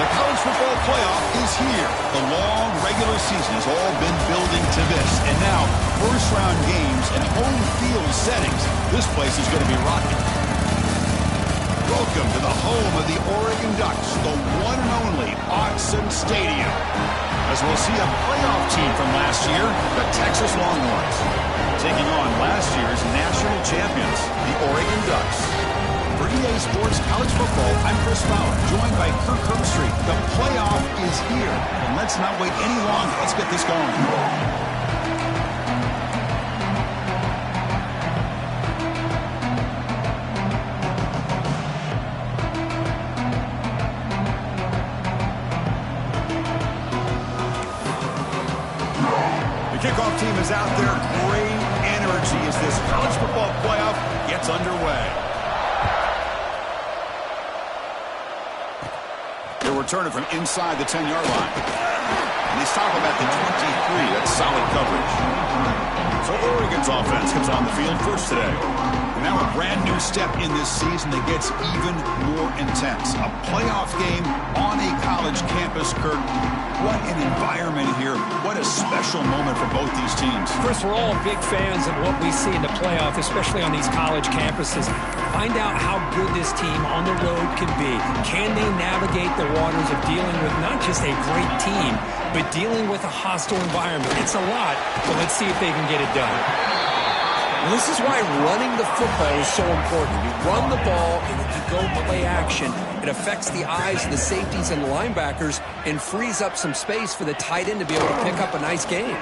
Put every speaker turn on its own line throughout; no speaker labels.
The college football playoff is here. The long regular season has all been building to this. And now, first-round games and home field settings. This place is going to be rocking. Welcome to the home of the Oregon Ducks, the one and only Autzen Stadium. As we'll see a playoff team from last year, the Texas Longhorns, taking on last year's national champions, the Oregon Ducks. For EA Sports College Football, I'm Chris Fowler, joined by Kirk Herbstreit. The playoff is here, and let's not wait any longer. Let's get this going. The kickoff team is out there. Great energy as this college football playoff gets underway. They'll return it from inside the 10-yard line. And they stop him at the 23. That's solid coverage. So Oregon's offense comes on the field first today. And now a brand new step in this season that gets even more intense. A playoff game on a college campus, Kirk. What an environment here. What a special moment for both these teams.
Chris, we're all big fans of what we see in the playoff, especially on these college campuses. Find out how good this team on the road can be. Can they navigate the waters of dealing with not just a great team, but dealing with a hostile environment? It's a lot, but let's see if they can get it done.
And this is why running the football is so important. You run the ball, and if you go play action, it affects the eyes of the safeties and the linebackers and frees up some space for the tight end to be able to pick up a nice game.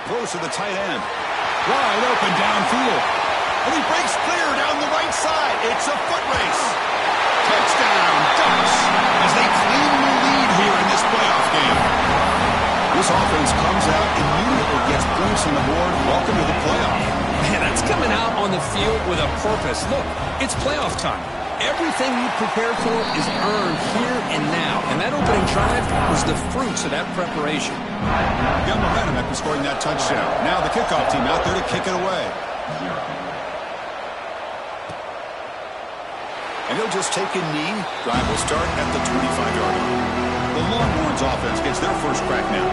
Throws to the tight end. Wide open downfield. And he breaks clear down the right side. It's a foot race. Touchdown, Ducks, as they claim the lead here in this playoff game. This offense comes out immediately, gets points on the board. Welcome to the playoff.
Man, that's coming out on the field with a purpose. Look, it's playoff time. Everything you prepare for is earned here and now. And that opening drive was the fruits of that preparation.
Got momentum after scoring that touchdown. Now the kickoff team out there to kick it away. And he'll just take a knee. Drive will start at the 25-yard line. The Longhorns offense gets their first crack now.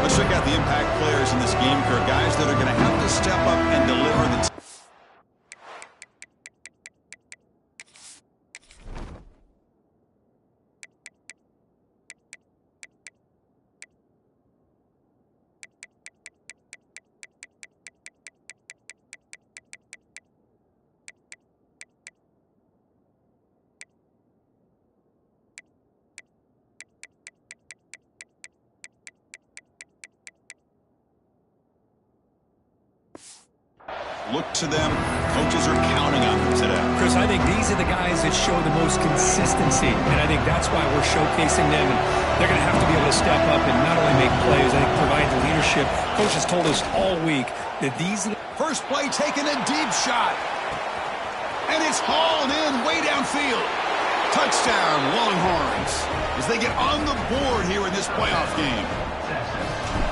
Let's check out the impact players in this game, Kirk. Guys that are going to have to step up and deliver the look to them. Coaches are counting on them today.
Chris, I think these are the guys that show the most consistency, and I think that's why we're showcasing them. And they're going to have to be able to step up and not only make plays, I think provide the leadership. Coaches told us all week that these...
First play taking a deep shot. And it's hauled in way downfield. Touchdown, Longhorns, as they get on the board here in this playoff game.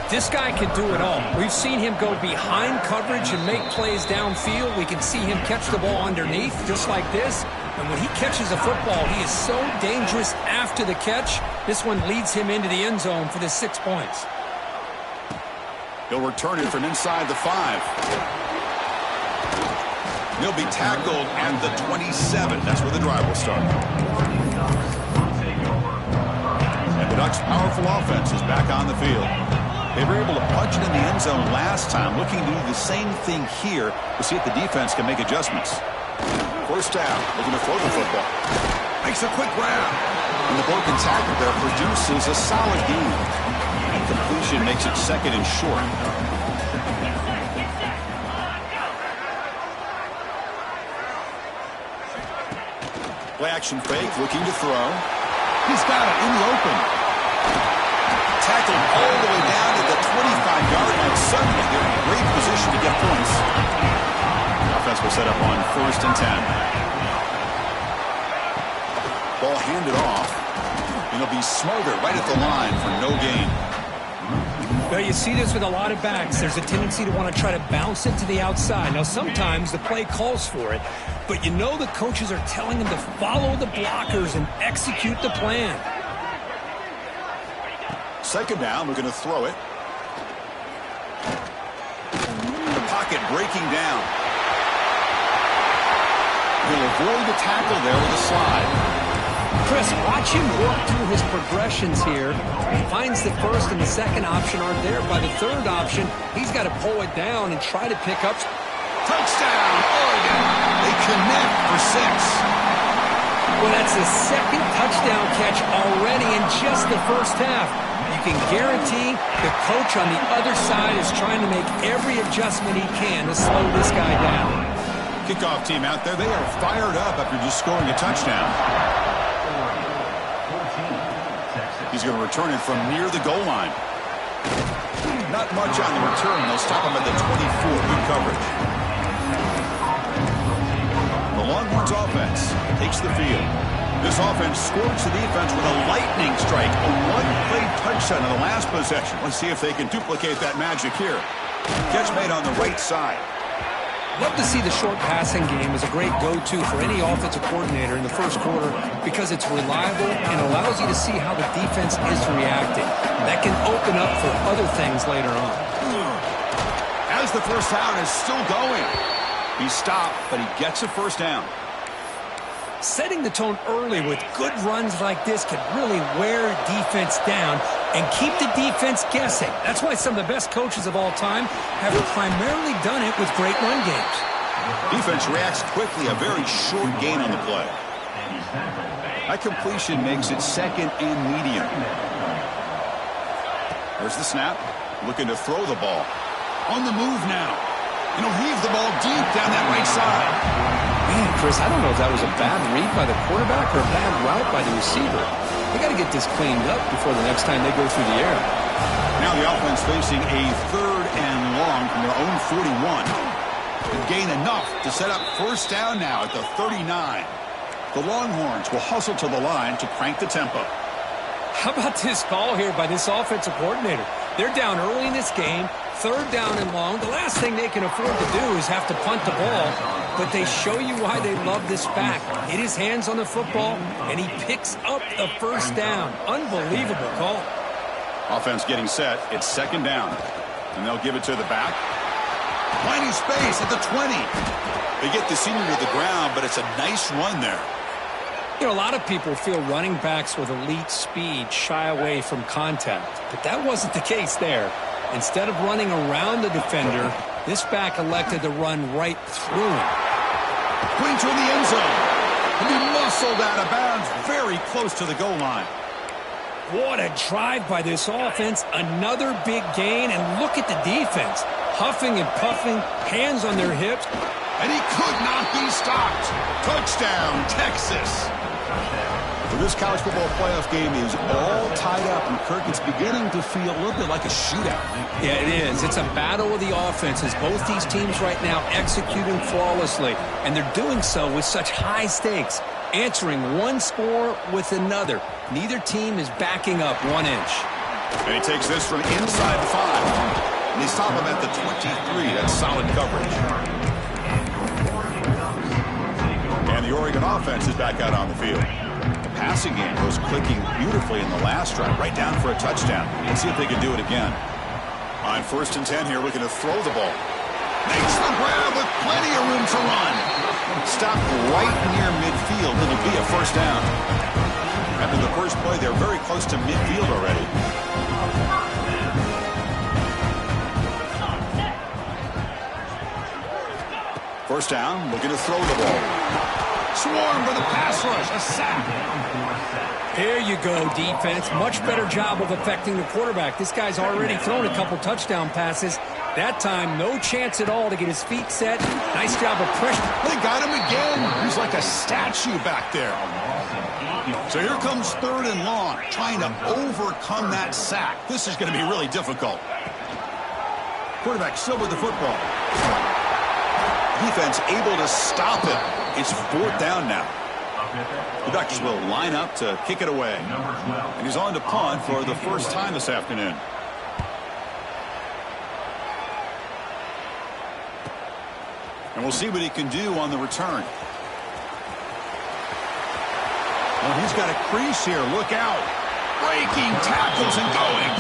This guy can do it all. We've seen him go behind coverage and make plays downfield. We can see him catch the ball underneath, just like this. And when he catches a football, he is so dangerous after the catch. This one leads him into the end zone for the 6 points.
He'll return it from inside the 5. He'll be tackled at the 27. That's where the drive will start. And the Ducks' powerful offense is back on the field. They were able to punch it in the end zone last time, looking to do the same thing here to see if the defense can make adjustments. First down, looking to throw the football. Makes a quick grab. And the broken tackle there produces a solid gain. And completion makes it second and short. Play action fake, looking to throw. He's got it in the open. Tackled all the way down to the 25-yard line. Suddenly, they're in great position to get points. The offense will set up on 1st and 10. Ball handed off. And it'll be smothered right at the line for no gain.
Well, you see this with a lot of backs. There's a tendency to want to try to bounce it to the outside. Now, sometimes the play calls for it, but you know the coaches are telling them to follow the blockers and execute the plan.
second down, we're going to throw it. The pocket breaking down. He'll avoid the tackle there with a slide.
Chris, watch him work through his progressions here. He finds the first and the second option aren't there. By the third option, he's got to pull it down and try to pick up.
Touchdown, Oregon. They connect for 6.
Well, that's the second touchdown catch already in just the first half. You can guarantee the coach on the other side is trying to make every adjustment he can to slow this guy down.
Kickoff team out there, they are fired up after just scoring a touchdown. He's going to return it from near the goal line. Not much on the return. They'll stop him at the 24. Good coverage. The Longhorns offense takes the field. This offense scores the defense with a lightning strike. A one-play touchdown in the last possession. Let's see if they can duplicate that magic here. Catch made on the right side.
Love to see the short passing game as a great go-to for any offensive coordinator in the first quarter because it's reliable and allows you to see how the defense is reacting. That can open up for other things later on.
As the first down is still going. He stopped, but he gets a first down.
Setting the tone early with good runs like this can really wear defense down and keep the defense guessing. That's why some of the best coaches of all time have primarily done it with great run games.
Defense reacts quickly, a very short gain on the play. That completion makes it second and medium. There's the snap. Looking to throw the ball. On the move now. And he'll heave the ball deep down that right side.
Man, Chris, I don't know if that was a bad read by the quarterback or a bad route by the receiver. They got to get this cleaned up before the next time they go through the air.
Now the offense facing a third and long from their own 41. And gain enough to set up first down now at the 39. The Longhorns will hustle to the line to crank the tempo.
How about this call here by this offensive coordinator? They're down early in this game, third down and long. The last thing they can afford to do is have to punt the ball, but they show you why they love this back. Get his hands on the football, and he picks up the first down. Unbelievable call.
Offense getting set. It's second down, and they'll give it to the back. Finding space at the 20. They get the senior to the ground, but it's a nice run there.
You know, a lot of people feel running backs with elite speed shy away from contact, but that wasn't the case there. Instead of running around the defender, this back elected to run right through him.
Going to the end zone. And he muscled out of bounds very close to the goal line.
What a drive by this offense. Another big gain, and look at the defense. Huffing and puffing, hands on their hips.
And he could not be stopped. Touchdown, Texas. For this college football playoff game is all tied up, and Kirk, it's beginning to feel a little bit like a shootout.
Yeah, it is. It's a battle of the offenses. Both these teams right now executing flawlessly, and they're doing so with such high stakes, answering one score with another. Neither team is backing up 1 inch.
And he takes this from inside the 5. And they stop him at the 23. That's solid coverage. And the Oregon offense is back out on the field. The passing game was clicking beautifully in the last drive, right down for a touchdown. Let's see if they can do it again. On 1st and 10 here, looking to throw the ball. Makes the grab with plenty of room to run. Stopped right near midfield. It'll be a first down. After the first play, they're very close to midfield already. First down, looking to throw the ball. Swarm for the pass rush, a sack.
There you go, defense. Much better job of affecting the quarterback. This guy's already thrown a couple touchdown passes. That time, no chance at all to get his feet set. Nice job of pressure.
They got him again. He's like a statue back there. So here comes 3rd and long, trying to overcome that sack. This is going to be really difficult. Quarterback still with the football. Defense able to stop him. It's 4th down now. The Ducks will line up to kick it away. And he's on to punt for the first time this afternoon. And we'll see what he can do on the return. Well, he's got a crease here. Look out. Breaking tackles and going.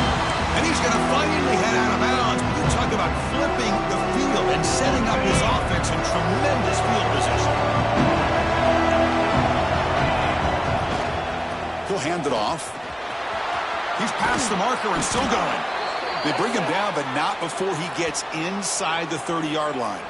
And he's going to finally head out of bounds. You talk about flipping the field and setting up his offense in tremendous field position. He'll hand it off. He's past the marker and still going. They bring him down, but not before he gets inside the 30-yard line.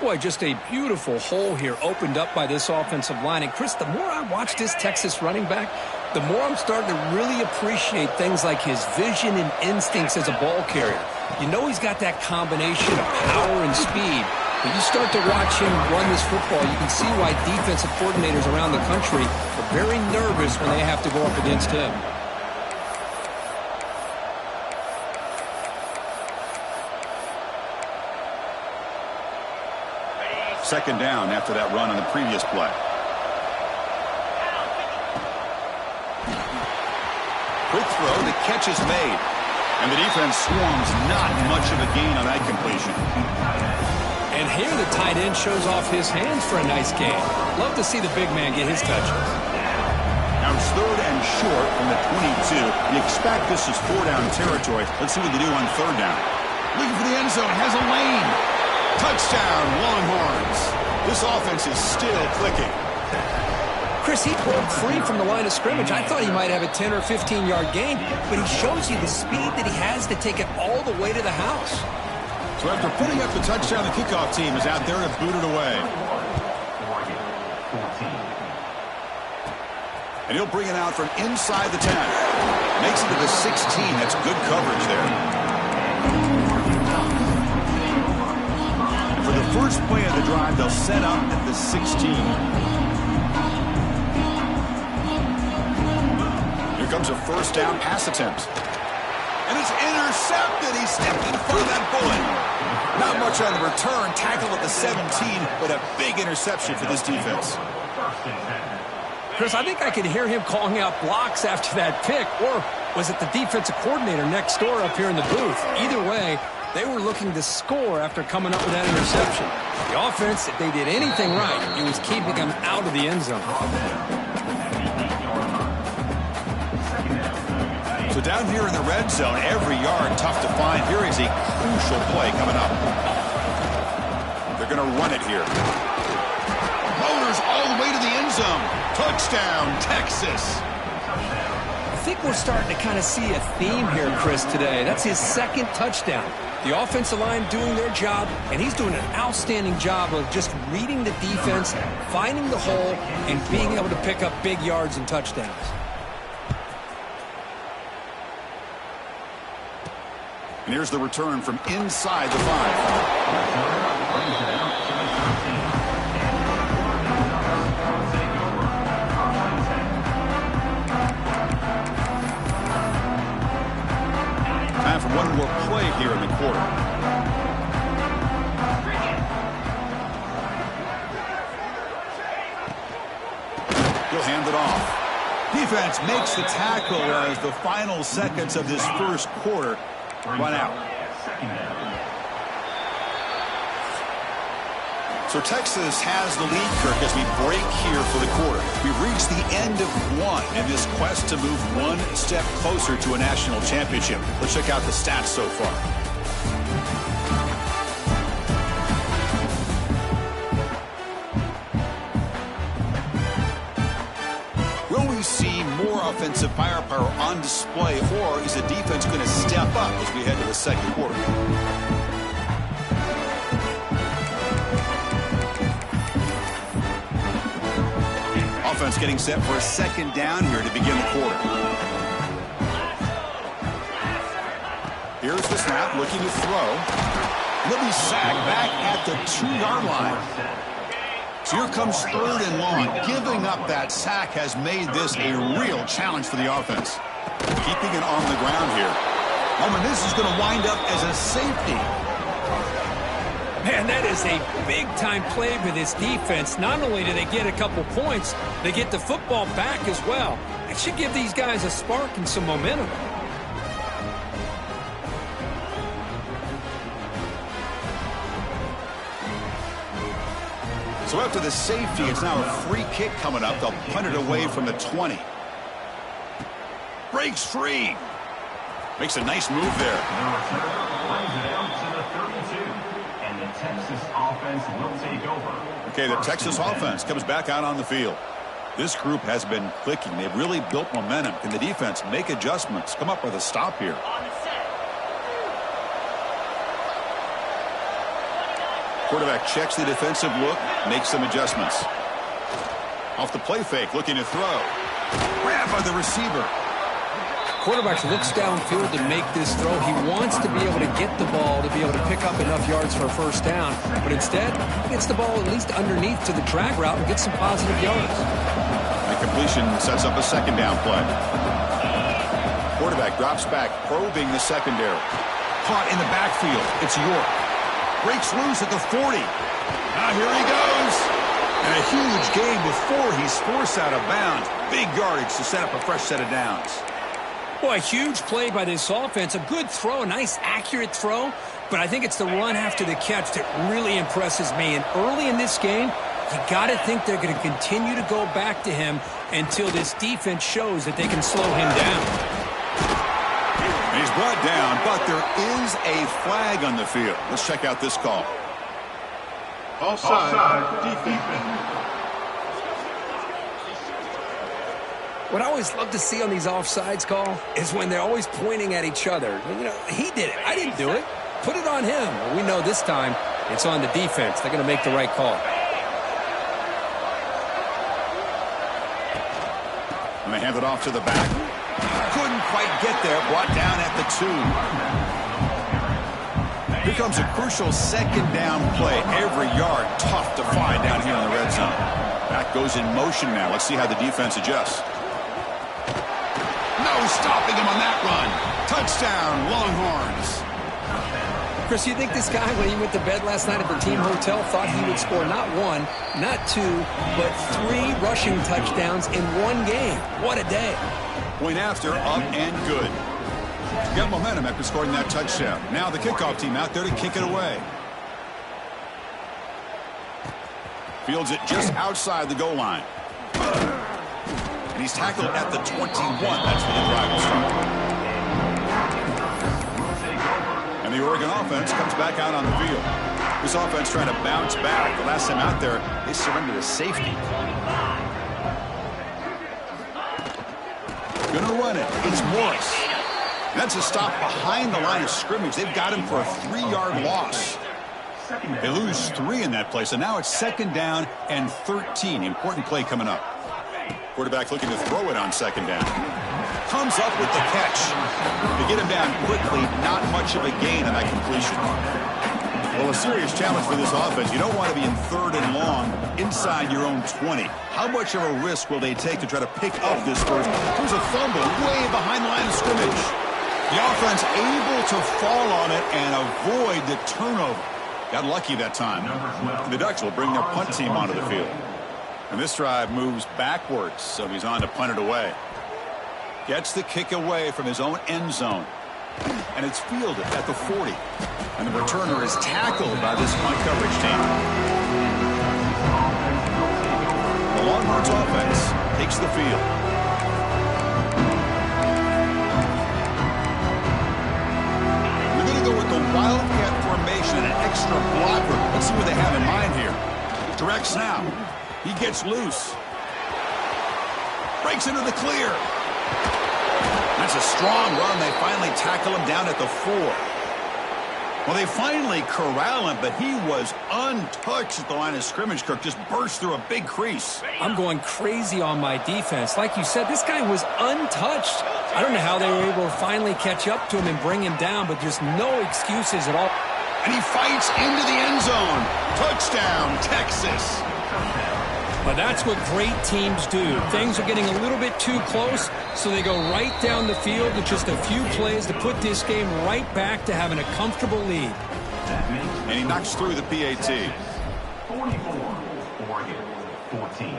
Boy, just a beautiful hole here opened up by this offensive line. And, Chris, the more I watch this Texas running back, the more I'm starting to really appreciate things like his vision and instincts as a ball carrier. You know he's got that combination of power and speed. When you start to watch him run this football, you can see why defensive coordinators around the country are very nervous when they have to go up against him.
Second down after that run on the previous play. Quick throw, the catch is made. And the defense swarms, not much of a gain on that completion.
And here the tight end shows off his hands for a nice gain. Love to see the big man get his touches.
Now it's third and short from the 22. You expect this is 4-down territory. Let's see what they do on third down. Looking for the end zone, has a lane. Touchdown, Longhorns. This offense is still clicking.
Chris, he broke free from the line of scrimmage. I thought he might have a 10 or 15-yard gain, but he shows you the speed that he has to take it all the way to the house.
So after putting up the touchdown, the kickoff team is out there to boot it away. And he'll bring it out from inside the 10. Makes it to the 16. That's good coverage there. For the first play of the drive, they'll set up at the 16. Here comes a first down pass attempt. And it's intercepted. He stepped in front of that bullet. Not much on the return. Tackle at the 17, but a big interception for this defense.
Chris, I think I could hear him calling out blocks after that pick. Or was it the defensive coordinator next door up here in the booth? Either way, they were looking to score after coming up with that interception. The offense, if they did anything right, it was keeping them out of the end zone.
So down here in the red zone, every yard tough to find. Here is a crucial play coming up. They're going to run it here. Motors all the way to the end zone. Touchdown, Texas.
I think we're starting to kind of see a theme here, Chris, today. That's his second touchdown. The offensive line doing their job, and he's doing an outstanding job of just reading the defense, finding the hole, and being able to pick up big yards and touchdowns.
And here's the return from inside the 5. Time for one more play here in the quarter. He'll hand it off. Defense makes the tackle as the final seconds of this first quarter run out. So Texas has the lead, Kirk, as we break here for the quarter. We've reached the end of one in this quest to move one step closer to a national championship. Let's check out the stats so far. Will we see more offensive firepower on display, or is the defense going to step up as we head to the second quarter? Offense getting set for a second down here to begin the quarter. Here's the snap, looking to throw. He'll be sacked back at the 2-yard line. So here comes third and long. Giving up that sack has made this a real challenge for the offense. Keeping it on the ground here. Oh, and this is going to wind up as a safety.
Man, that is a big-time play for this defense. Not only do they get a couple points, they get the football back as well. It should give these guys a spark and some momentum.
So after the safety, it's now a free kick coming up. They'll punt it away from the 20. Breaks free. Makes a nice move there.
The returner brings it out to the 32. And the Texas offense will take over.
Okay, the Texas offense comes back out on the field. This group has been clicking. They've really built momentum. Can the defense make adjustments? Come up with a stop here. Quarterback checks the defensive look, makes some adjustments. Off the play fake, looking to throw. Grab by the receiver.
Quarterback looks downfield to make this throw. He wants to be able to get the ball to be able to pick up enough yards for a first down. But instead, he gets the ball at least underneath to the drag route and gets some positive yards.
The completion sets up a second down play. Quarterback drops back, probing the secondary. Caught in the backfield. It's York. Breaks loose at the 40. Now here he goes. And a huge gain before he's forced out of bounds. Big yardage to set up a fresh set of downs.
Boy, a huge play by this offense. A good throw, a nice accurate throw. But I think it's the run after the catch that really impresses me. And early in this game, you got to think they're going to continue to go back to him until this defense shows that they can slow him down.
He's brought down, but there is a flag on the field. Let's check out this call.
Offside defense.
What I always love to see on these offsides call is when they're always pointing at each other. You know, he did it. I didn't do it. Put it on him. Well, we know this time it's on the defense. They're going to make the right call.
And they hand it off to the back. Couldn't quite get there. Brought down at the 2. Here comes a crucial second down play. Every yard tough to find down here in the red zone. Back goes in motion now. Let's see how the defense adjusts. No stopping him on that run. Touchdown, Longhorns.
Chris, you think this guy, when he went to bed last night at the team hotel, thought he would score not 1, not 2, but 3 rushing touchdowns in one game? What a day.
Point after, up and good. Got momentum after scoring that touchdown. Now the kickoff team out there to kick it away. Fields it just outside the goal line. And he's tackled at the 21. That's where the drive will start. And the Oregon offense comes back out on the field. This offense trying to bounce back. The last time out there, they surrendered a safety. Gonna run it. It's Morris. And that's a stop behind the line of scrimmage. They've got him for a 3-yard loss. They lose 3 in that play, so now it's second down and 13. Important play coming up. Quarterback looking to throw it on second down. Comes up with the catch. To get him down quickly, not much of a gain on that completion. Well, a serious challenge for this offense. You don't want to be in 3rd and long inside your own 20. How much of a risk will they take to try to pick up this first? There's a fumble way behind the line of scrimmage. The offense able to fall on it and avoid the turnover. Got lucky that time. The Ducks will bring their punt team onto the field. And this drive moves backwards, so he's on to punt it away. Gets the kick away from his own end zone. And it's fielded at the 40. And the returner is tackled by this punt coverage team. The Longhorns offense takes the field. We're going to go with the Wildcat formation and an extra blocker. Let's see what they have in mind here. Direct snap. He gets loose. Breaks into the clear. That's a strong run. They finally tackle him down at the 4. Well, they finally corral him, but he was untouched at the line of scrimmage. Kirk just burst through a big crease.
I'm going crazy on my defense. Like you said, this guy was untouched. I don't know how they were able to finally catch up to him and bring him down, but just no excuses at all.
And he fights into the end zone. Touchdown, Texas.
But that's what great teams do. Things are getting a little bit too close, so they go right down the field with just a few plays to put this game right back to having a comfortable lead.
And he knocks through the PAT.
44, Oregon, 14.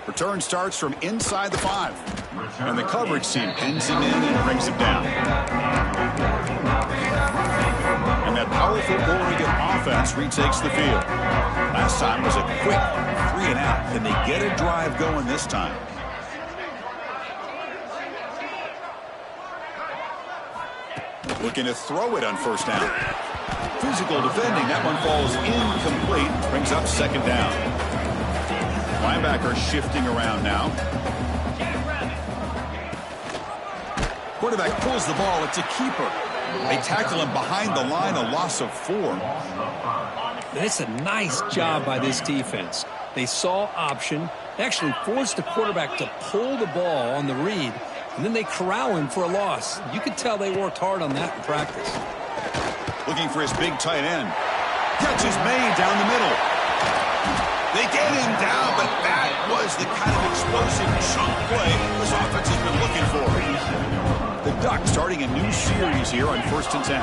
Return starts from inside the 5. And the coverage team pins him in and brings him down. And that powerful Oregon offense retakes the field. Last time was a quick 3 and out. Can they get a drive going this time? Looking to throw it on first down. Physical defending. That one falls incomplete. Brings up second down. Linebacker shifting around now. Quarterback pulls the ball. It's a keeper. They tackle him behind the line, a loss of 4.
That's a nice job by this defense. They saw option, actually forced the quarterback to pull the ball on the read, and then they corral him for a loss. You could tell they worked hard on that in practice.
Looking for his big tight end. Catch is made down the middle. They get him down, but that was the kind of explosive chunk play this offense has been looking for. The Ducks starting a new series here on 1st and 10.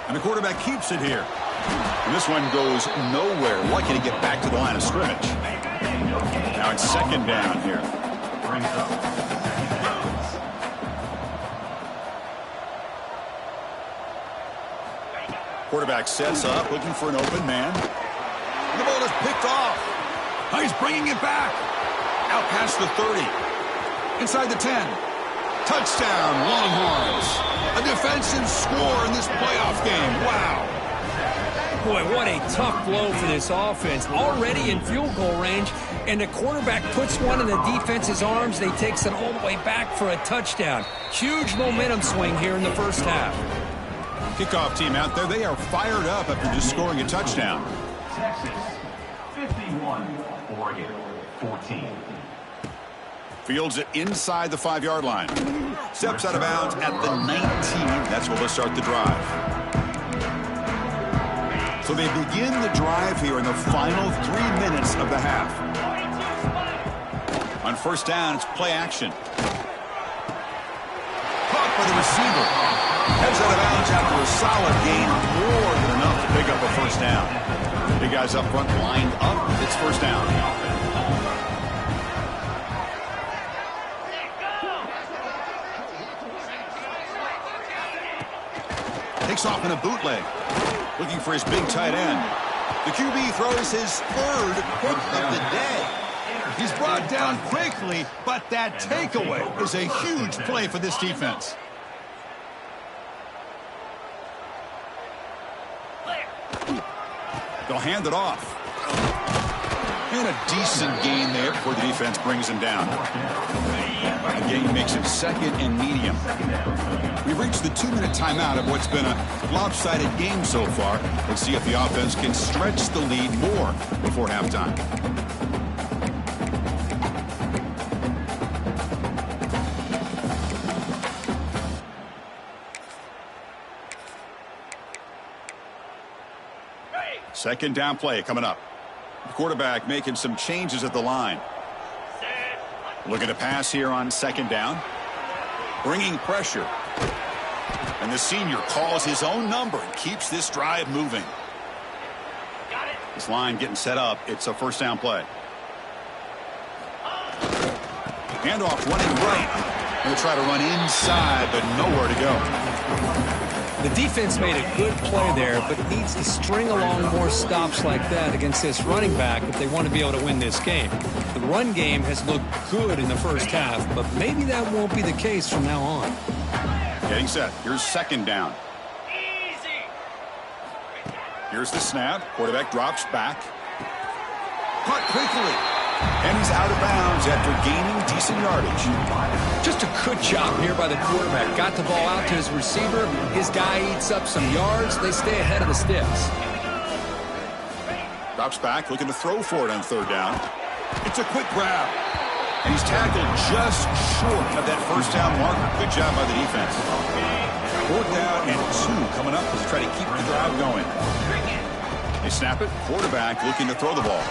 And the quarterback keeps it here. And this one goes nowhere. Lucky to get back to the line of scrimmage. Now it's second down here. Quarterback sets up, looking for an open man. And the ball is picked off. He's bringing it back. Out past the 30. Inside the 10. Touchdown, Longhorns. A defensive score in this playoff game. Wow.
Boy, what a tough blow for this offense. Already in field goal range, and the quarterback puts one in the defense's arms. They takes it all the way back for a touchdown. Huge momentum swing here in the first half.
Kickoff team out there. They are fired up after just scoring a touchdown.
Texas 51, Oregon 14.
Fields it inside the 5-yard line. Steps out of bounds at the 19. That's where they'll start the drive. So they begin the drive here in the final 3 minutes of the half. On first down, it's play action. Caught by the receiver. Heads out of bounds after a solid gain, more than enough to pick up a first down. Big guys up front lined up. It's first down. Takes off in a bootleg. Looking for his big tight end. The QB throws his 3rd pick of the day. He's brought down quickly, but that takeaway is a huge play for this defense. They'll hand it off. And a decent gain there before the defense brings him down. Again, he makes it second and medium. We've reached the 2-minute timeout of what's been a lopsided game so far. Let's see if the offense can stretch the lead more before halftime. Second down play coming up. The quarterback making some changes at the line. Looking to pass here on second down. Bringing pressure. And the senior calls his own number and keeps this drive moving. This line getting set up. It's a first down play. Handoff running right. Going to try to run inside, but nowhere to go.
The defense made a good play there, but it needs to string along more stops like that against this running back if they want to be able to win this game. The run game has looked good in the first half, but maybe that won't be the case from now on.
Getting set. Here's second down. Here's the snap. Quarterback drops back. Caught quickly. And he's out of bounds after gaining decent yardage.
Just a good job here by the quarterback. Got the ball out to his receiver. His guy eats up some yards. They stay ahead of the sticks.
Drops back, looking to throw for it on third down. It's a quick grab. And he's tackled just short of that first down marker. Good job by the defense. 4th down and 2 coming up as they try to keep the drive going. They snap it. Quarterback looking to throw the ball.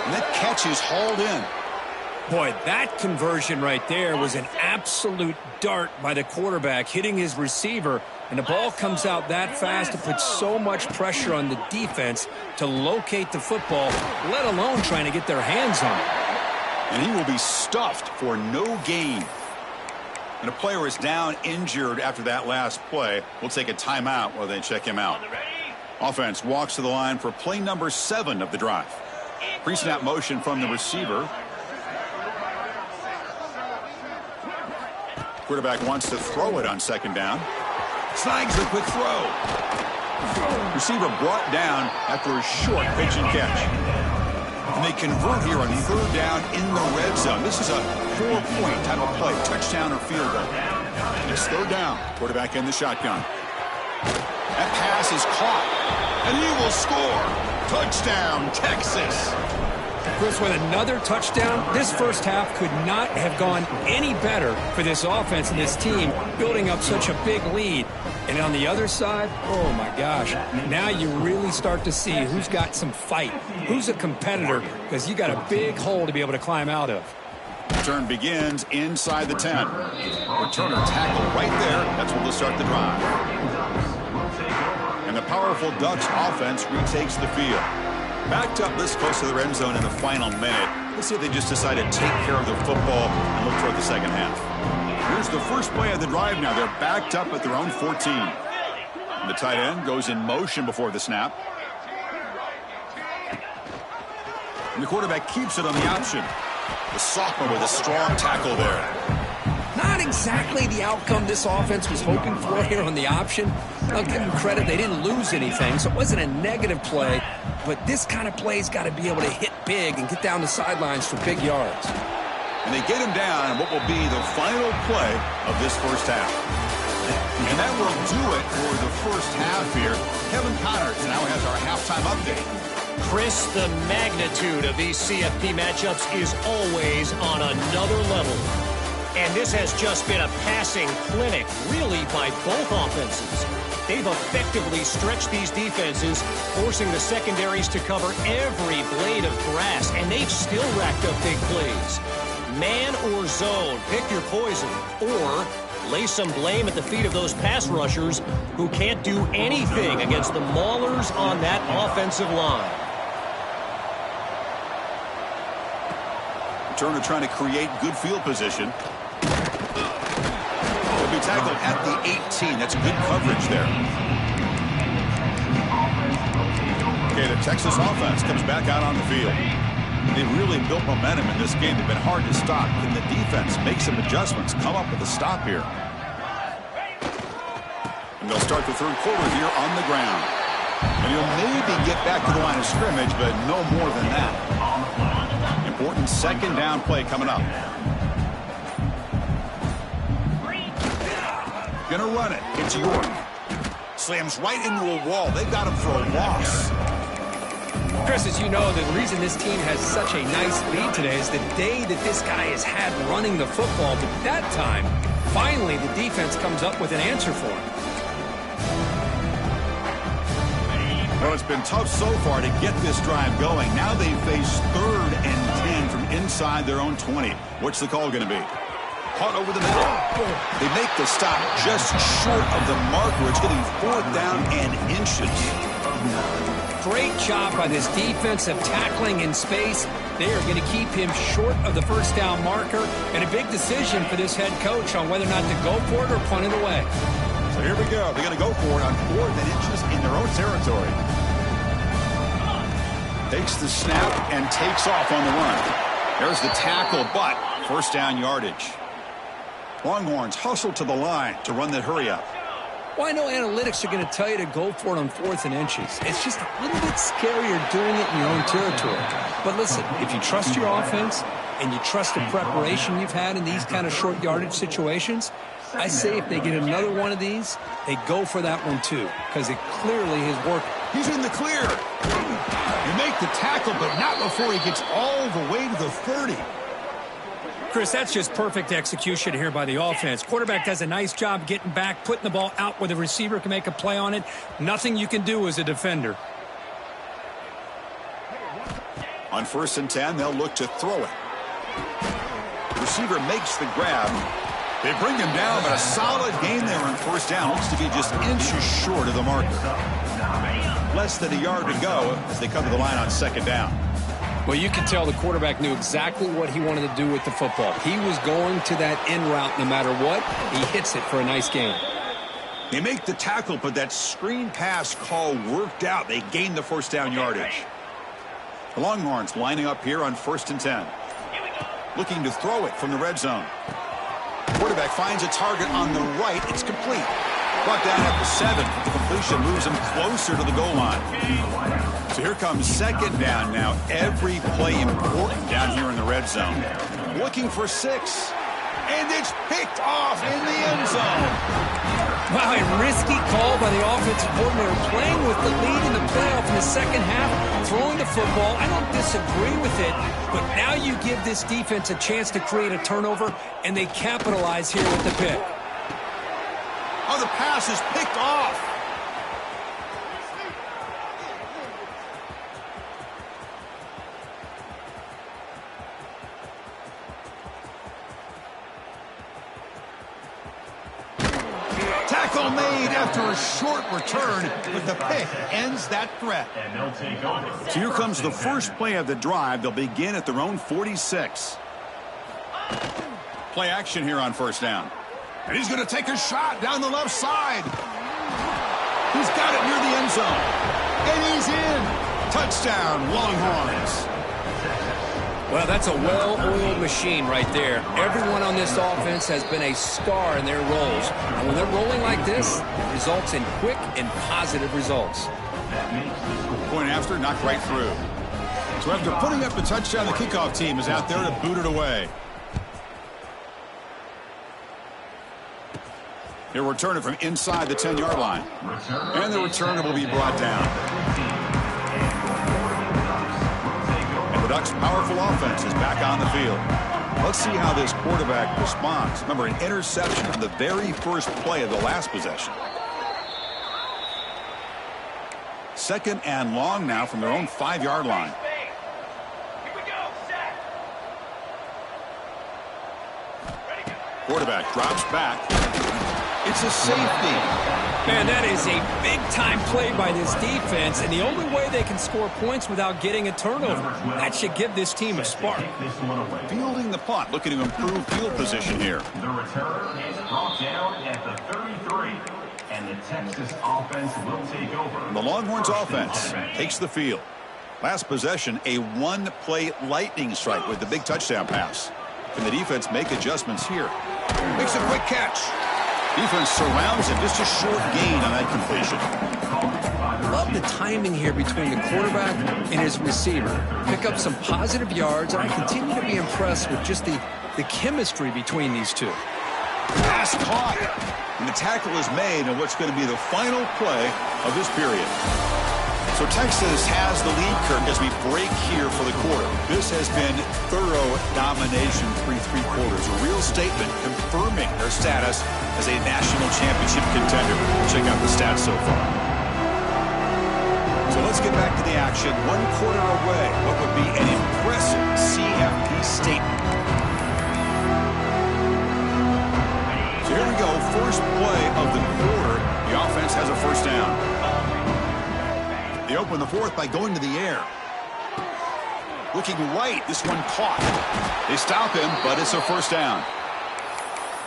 And that catch is hauled in.
Boy, that conversion right there was an absolute dart by the quarterback, hitting his receiver, and the ball comes out that fast to put so much pressure on the defense to locate the football, let alone trying to get their hands on it.
And he will be stuffed for no gain. And a player is down injured after that last play. We'll take a timeout while they check him out. Offense walks to the line for play number 7 of the drive. Pre-snap motion from the receiver. Quarterback wants to throw it on second down. Snags the quick throw. Receiver brought down after a short pitch and catch. And they convert here on third down in the red zone. This is a 4-point type of play, touchdown or field goal. It's third down. Quarterback in the shotgun. That pass is caught, and he will score. Touchdown, Texas.
Chris, with another touchdown, this first half could not have gone any better for this offense and this team, building up such a big lead. And on the other side, oh my gosh, now you really start to see who's got some fight, who's a competitor, because you got a big hole to be able to climb out of.
Return begins inside the 10. Returner tackle right there. That's what will start the drive. And the powerful Ducks offense retakes the field. Backed up this close to the end zone in the final minute. Let's see if they just decide to take care of the football and look toward the second half. Here's the first play of the drive now. They're backed up at their own 14. And the tight end goes in motion before the snap. And the quarterback keeps it on the option. The sophomore with a strong tackle there.
Not exactly the outcome this offense was hoping for here on the option. I'll give them credit. They didn't lose anything, so it wasn't a negative play. But this kind of play's got to be able to hit big and get down the sidelines for big yards.
And they get him down in what will be the final play of this first half. And that will do it for the first half here. Kevin Connors now has our halftime update.
Chris, the magnitude of these CFP matchups is always on another level. And this has just been a passing clinic, really, by both offenses. They've effectively stretched these defenses, forcing the secondaries to cover every blade of grass, and they've still racked up big plays. Man or zone, pick your poison, or lay some blame at the feet of those pass rushers who can't do anything against the maulers on that offensive line.
Turner trying to create good field position. He'll be tackled at the 18. That's good coverage there. Okay, the Texas offense comes back out on the field. They've really built momentum in this game. They've been hard to stop. Can the defense make some adjustments, come up with a stop here? And they'll start the third quarter here on the ground. And he'll maybe get back to the line of scrimmage, but no more than that. Important second down play coming up. Gonna run it. It's York. Slams right into a wall. They've got him for a loss.
Chris, as you know, the reason this team has such a nice lead today is the day that this guy has had running the football. But that time, finally, the defense comes up with an answer for him.
Well, it's been tough so far to get this drive going. Now they face 3rd and 10 from inside their own 20. What's the call going to be? Caught over the middle. They make the stop just short of the marker. It's going to be 4th down and inches.
Great job by this defensive tackling in space. They are going to keep him short of the first down marker. And a big decision for this head coach on whether or not to go for it or punt it away.
So here we go. They're going to go for it on 4th and inches in their own territory. Takes the snap and takes off on the run. There's the tackle, but first down yardage. Longhorns hustle to the line to run that hurry up.
Well, I know analytics are going to tell you to go for it on 4th and inches. It's just a little bit scarier doing it in your own territory. But listen, if you trust your offense and you trust the preparation you've had in these kind of short yardage situations, I say if they get another one of these, they go for that one too, because it clearly has worked.
He's in the clear. You make the tackle, but not before he gets all the way to the 30.
Chris, that's just perfect execution here by the offense. Quarterback does a nice job getting back, putting the ball out where the receiver can make a play on it. Nothing you can do as a defender.
On 1st and 10, they'll look to throw it. The receiver makes the grab. They bring him down, but a solid gain there on 1st down. Looks to be just inches short of the marker. Less than a yard to go as they come to the line on 2nd down.
Well, you can tell the quarterback knew exactly what he wanted to do with the football. He was going to that in route no matter what. He hits it for a nice gain.
They make the tackle, but that screen pass call worked out. They gain the first down yardage. The Longhorns lining up here on 1st and 10. Looking to throw it from the red zone. Quarterback finds a target on the right. It's complete. Brought down at the 7. The completion moves him closer to the goal line. So here comes second down now. Every play important down here in the red zone. Looking for 6. And it's picked off in the end zone.
Wow, a risky call by the offensive coordinator, playing with the lead in the playoff in the second half, throwing the football. I don't disagree with it, but now you give this defense a chance to create a turnover, and they capitalize here with the pick.
Oh, the pass is picked off. Tackle made after a short return, but the pick ends that threat.
And they'll take over.
So here comes the first play of the drive. They'll begin at their own 46. Play action here on first down. And he's going to take a shot down the left side. He's got it near the end zone. And he's in. Touchdown, Longhorns.
Well, that's a well-oiled machine right there. Everyone on this offense has been a star in their roles. And when they're rolling like this, it results in quick and positive results.
Point after, knocked right through. So after putting up the touchdown, the kickoff team is out there to boot it away. He'll return it from inside the 10-yard line. And the returner will be brought down. And the Ducks' powerful offense is back on the field. Let's see how this quarterback responds. Remember, an interception on the very first play of the last possession. Second and long now from their own 5-yard line. Quarterback drops back. It's a safety.
Man, that is a big-time play by this defense, and the only way they can score points without getting a turnover. That should give this team a spark.
Fielding the punt, looking to improve field position here.
The return is brought down at the 33. And the Texas offense will take over.
The Longhorns offense takes the field. Last possession, a one-play lightning strike with the big touchdown pass. Can the defense make adjustments here? Makes a quick catch. Defense surrounds him. Just a short gain on that completion.
Love the timing here between the quarterback and his receiver. Pick up some positive yards, and I continue to be impressed with just the chemistry between these two.
Pass caught. And the tackle is made on what's going to be the final play of this period. So Texas has the lead, Kirk, as we break here for the quarter. This has been thorough domination through 3 quarters. A real statement confirming their status as a national championship contender. Check out the stats so far. So let's get back to the action. 1 quarter away. What would be an impressive CFP statement? So here we go. First play of the quarter. The offense has a first down. They open the fourth by going to the air. Looking right, this one caught. They stop him, but it's a first down.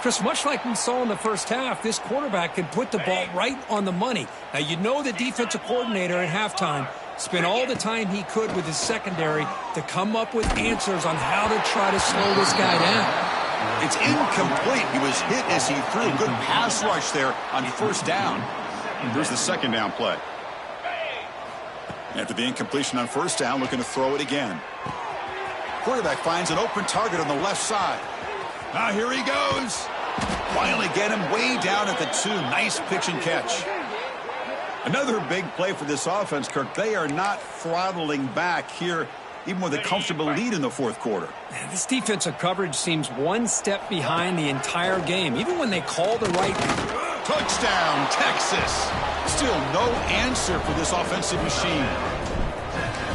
Chris, much like we saw in the first half, this quarterback can put the ball right on the money. Now, you know the defensive coordinator at halftime spent all the time he could with his secondary to come up with answers on how to try to slow this guy down.
It's incomplete. He was hit as he threw. Good pass rush there on first down. There's the second down play. After the incompletion on first down, looking to throw it again. Quarterback finds an open target on the left side. Now here he goes. Finally get him way down at the 2. Nice pitch and catch. Another big play for this offense, Kirk. They are not throttling back here, even with a comfortable lead in the fourth quarter.
Man, this defensive coverage seems one step behind the entire game, even when they call the right.
Touchdown, Texas. Still no answer for this offensive machine.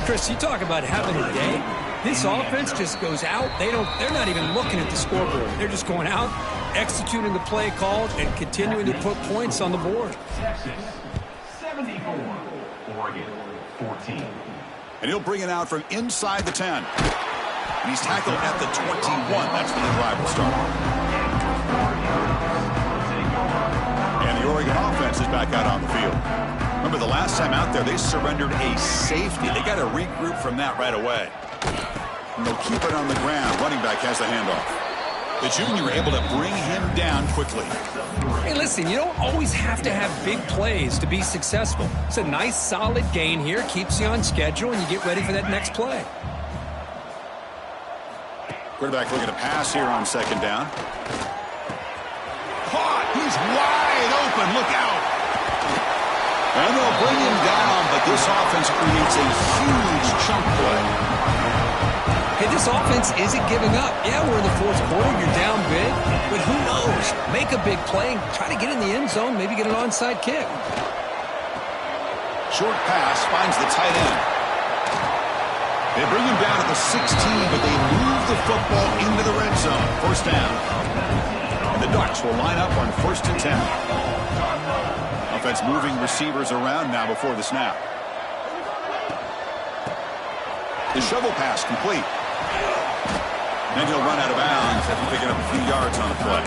Chris, you talk about having a day. This offense just goes out. They're not even looking at the scoreboard. They're just going out, executing the play called, and continuing to put points on the board.
Texas 74, Oregon 14.
And he'll bring it out from inside the 10. And he's tackled at the 21. That's when the drive will start. And the Oregon offense is back out on the field. Remember the last time out there, they surrendered a safety. They got to regroup from that right away. And they'll keep it on the ground. Running back has the handoff. The junior able to bring him down quickly.
Hey, listen, you don't always have to have big plays to be successful. It's a nice, solid gain here. Keeps you on schedule, and you get ready for that next play.
Quarterback looking to pass here on second down. Caught. He's wide open. Look out. And they'll bring him down, but this offense creates a huge chunk play.
Hey, this offense isn't giving up. Yeah, we're in the fourth quarter. You're down big. But who knows? Make a big play. Try to get in the end zone. Maybe get an onside kick.
Short pass finds the tight end. They bring him down at the 16, but they move the football into the red zone. First down. And the Ducks will line up on 1st and 10. Offense moving receivers around now before the snap. The shovel pass complete. And he'll run out of bounds after picking up a few yards on the play.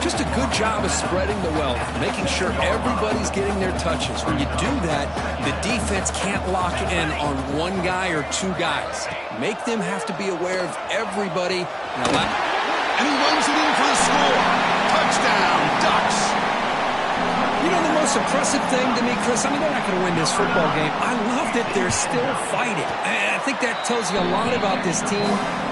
Just a good job of spreading the wealth, making sure everybody's getting their touches. When you do that, the defense can't lock in on one guy or two guys. Make them have to be aware of everybody.
And he runs it in for the score. Touchdown, Ducks.
You know, the most impressive thing to me, Chris, I mean, they're not going to win this football game. I love that they're still fighting. I think that tells you a lot about this team,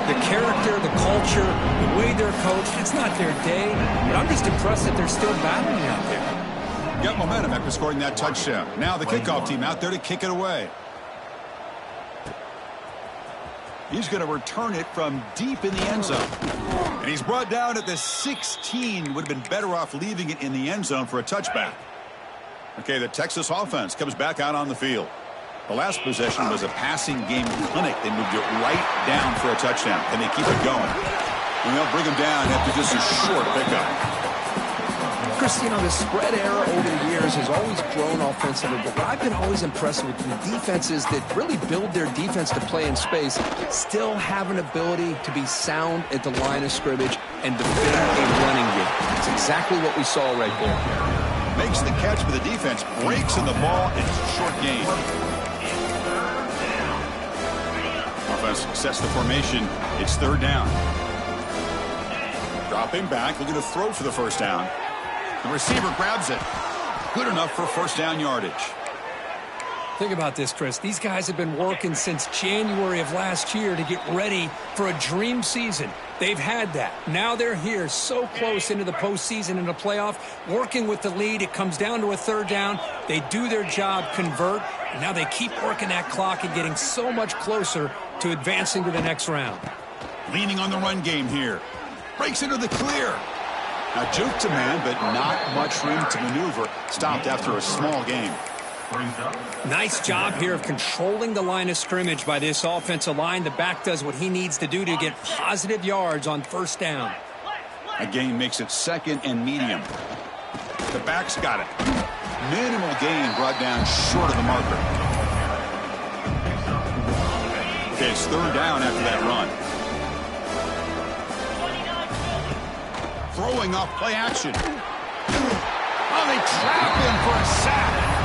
the character, the culture, the way they're coached. It's not their day, but I'm just impressed that they're still battling out there.
Got momentum after scoring that touchdown. Now the kickoff team out there to kick it away. He's going to return it from deep in the end zone. And he's brought down at the 16. Would have been better off leaving it in the end zone for a touchback. Okay, the Texas offense comes back out on the field. The last possession was a passing game clinic. They moved it right down for a touchdown. And they keep it going. And they'll bring him down after just a short pickup.
Chris, you know, the spread era over the years has always grown offensively, but what I've been always impressed with the defenses that really build their defense to play in space still have an ability to be sound at the line of scrimmage and defend a running game. It's exactly what we saw right there.
Makes the catch for the defense, breaks in the ball, and it's a short gain. Offense sets the formation. It's third down. Dropping back, looking to throw for the first down. The receiver grabs it. Good enough for first down yardage.
Think about this, Chris. These guys have been working since January of last year to get ready for a dream season. They've had that. Now they're here so close into the postseason and the playoff, working with the lead. It comes down to a third down. They do their job, convert, and now they keep working that clock and getting so much closer to advancing to the next round.
Leaning on the run game here. Breaks into the clear. Now, juke to man, but not much room to maneuver. Stopped after a small gain.
Nice job here of controlling the line of scrimmage by this offensive line. The back does what he needs to do to get positive yards on first down.
A gain makes it second and medium. The back's got it. Minimal gain brought down short of the marker. Okay, it's third down after that run. Throwing off play action. Oh, they trap him for a sack.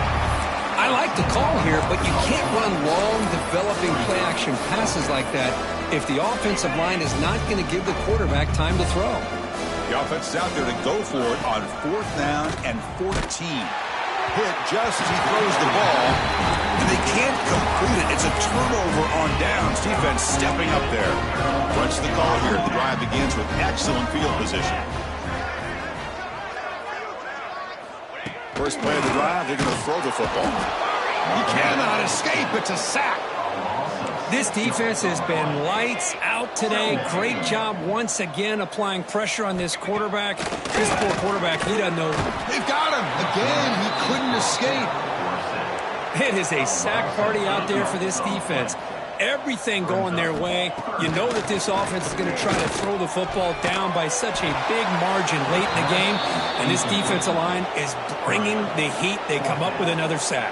I like the call here, but you can't run long, developing play-action passes like that if the offensive line is not going to give the quarterback time to throw.
The offense is out there to go for it on fourth down and 14. Hit just as he throws the ball, and they can't complete it. It's a turnover on downs. Defense stepping up there. What's the call here? The drive begins with excellent field position. First play of the drive, they're going to throw the football. He cannot escape. It's a sack.
This defense has been lights out today. Great job once again applying pressure on this quarterback. This poor quarterback, he doesn't know.
They've got him. Again, he couldn't escape.
It is a sack party out there for this defense. Everything going their way. You know that this offense is going to try to throw the football down by such a big margin late in the game. And this defensive line is bringing the heat. They come up with another sack.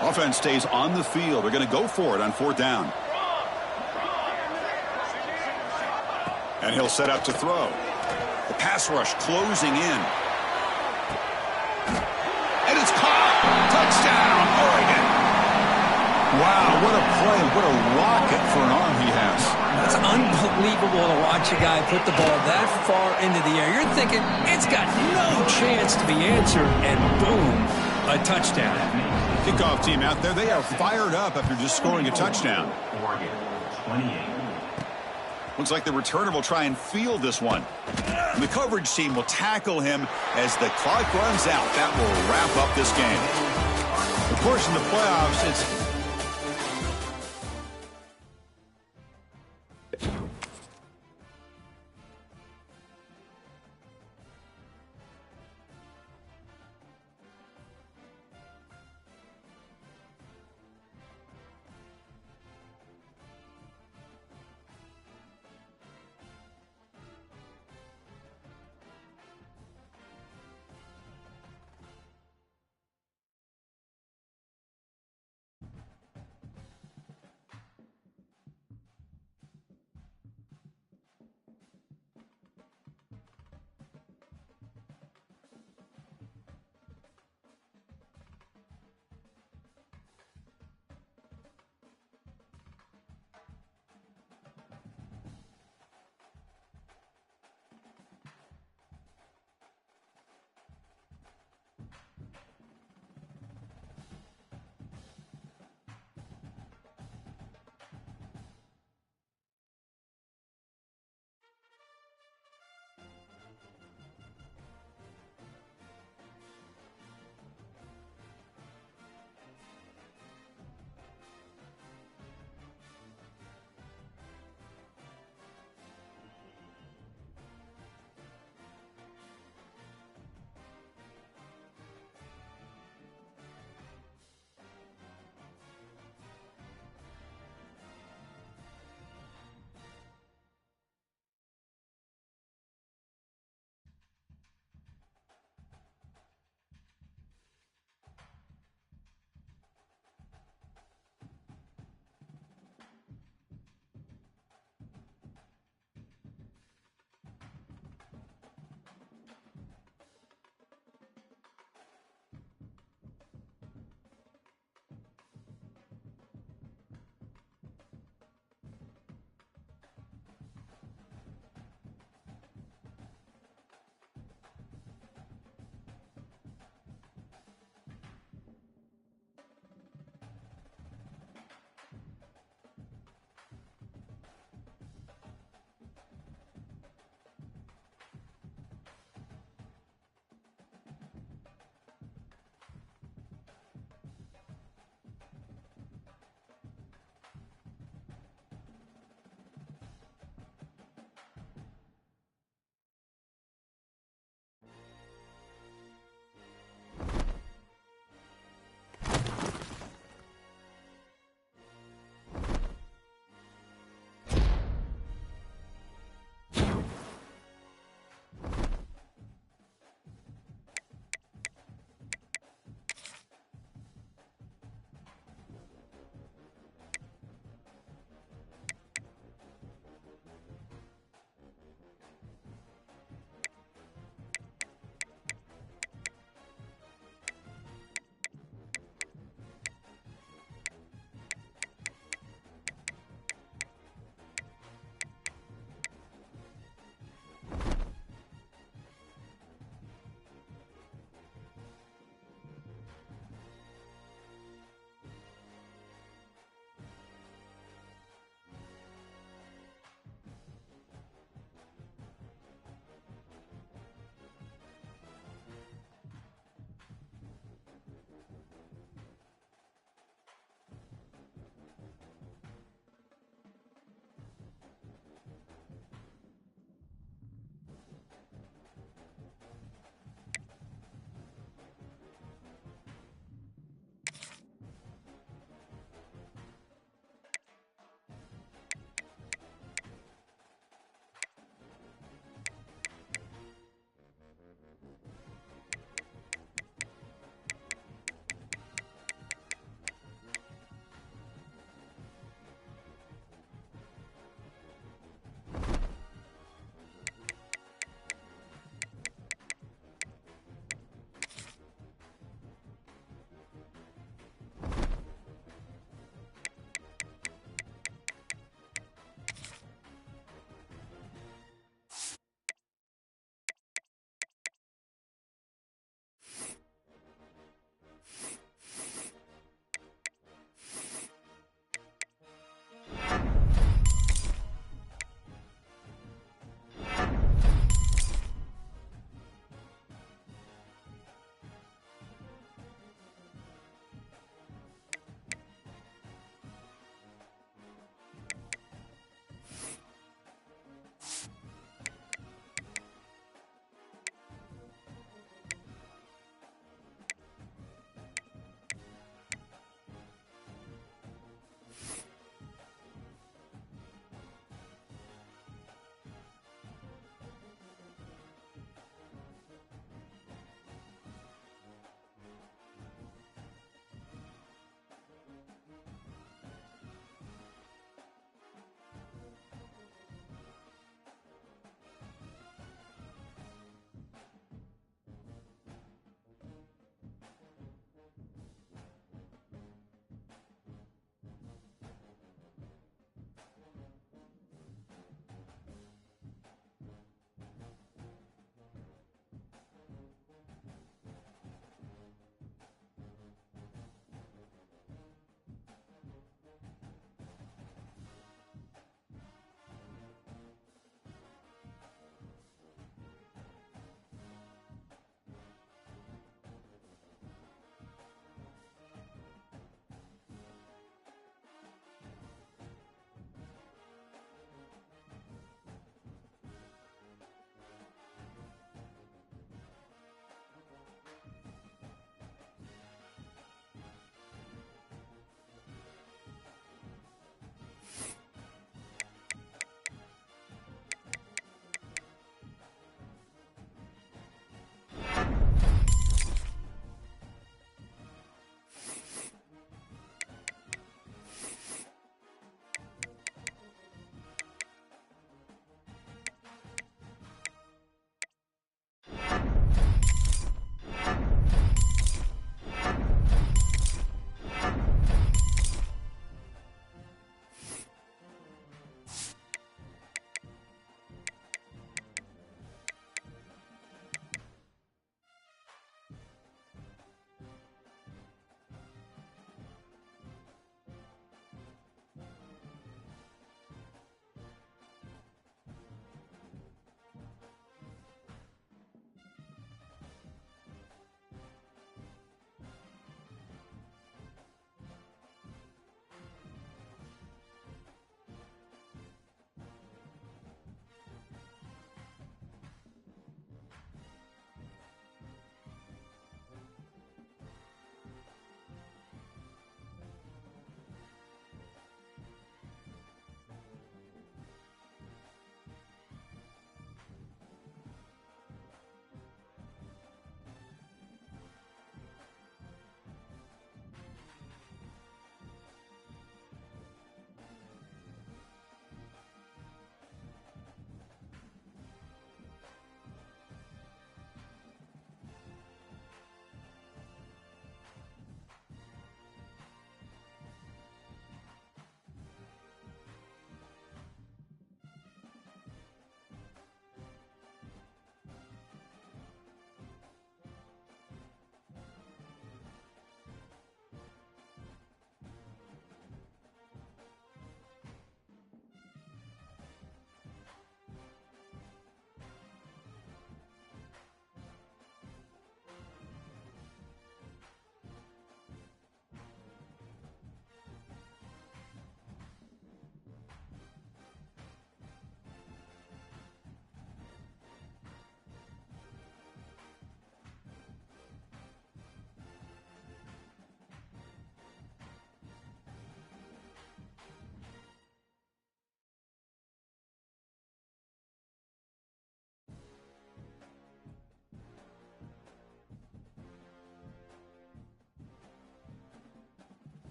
Offense stays on the field. They're going to go for it on fourth down. And he'll set up to throw. The pass rush closing in. And it's caught. Touchdown, Oregon. Wow, what a play. What a rocket for an arm he has.
It's unbelievable to watch a guy put the ball that far into the air. You're thinking, it's got no chance to be answered, and boom, a touchdown.
Kickoff team out there, they are fired up after just scoring a touchdown.
Oregon, 28.
Looks like the returner will try and field this one. And the coverage team will tackle him as the clock runs out. That will wrap up this game. Of course, in the playoffs, it's...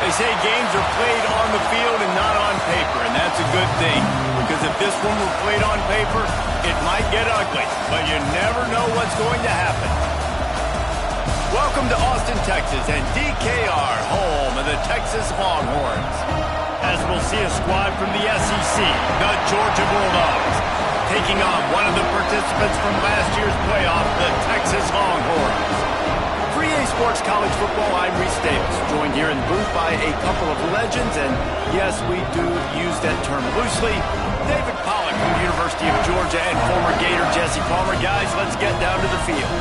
always say games are played on the field and not on paper, and that's a good thing. Because if this one were played on paper, it might get ugly, but you never know what's going to happen. Welcome to Austin, Texas, and DKR, home of the Texas Longhorns. As we'll see a squad from the SEC, the Georgia Bulldogs, taking on one of the participants from last year's playoff, the Texas Longhorns. For EA Sports College Football, I'm Reese Davis, joined here in the booth by a couple of legends, and yes, we do use that term loosely. David Pollack from the University of Georgia and former Gator Jesse Palmer. Guys, let's get down to the field.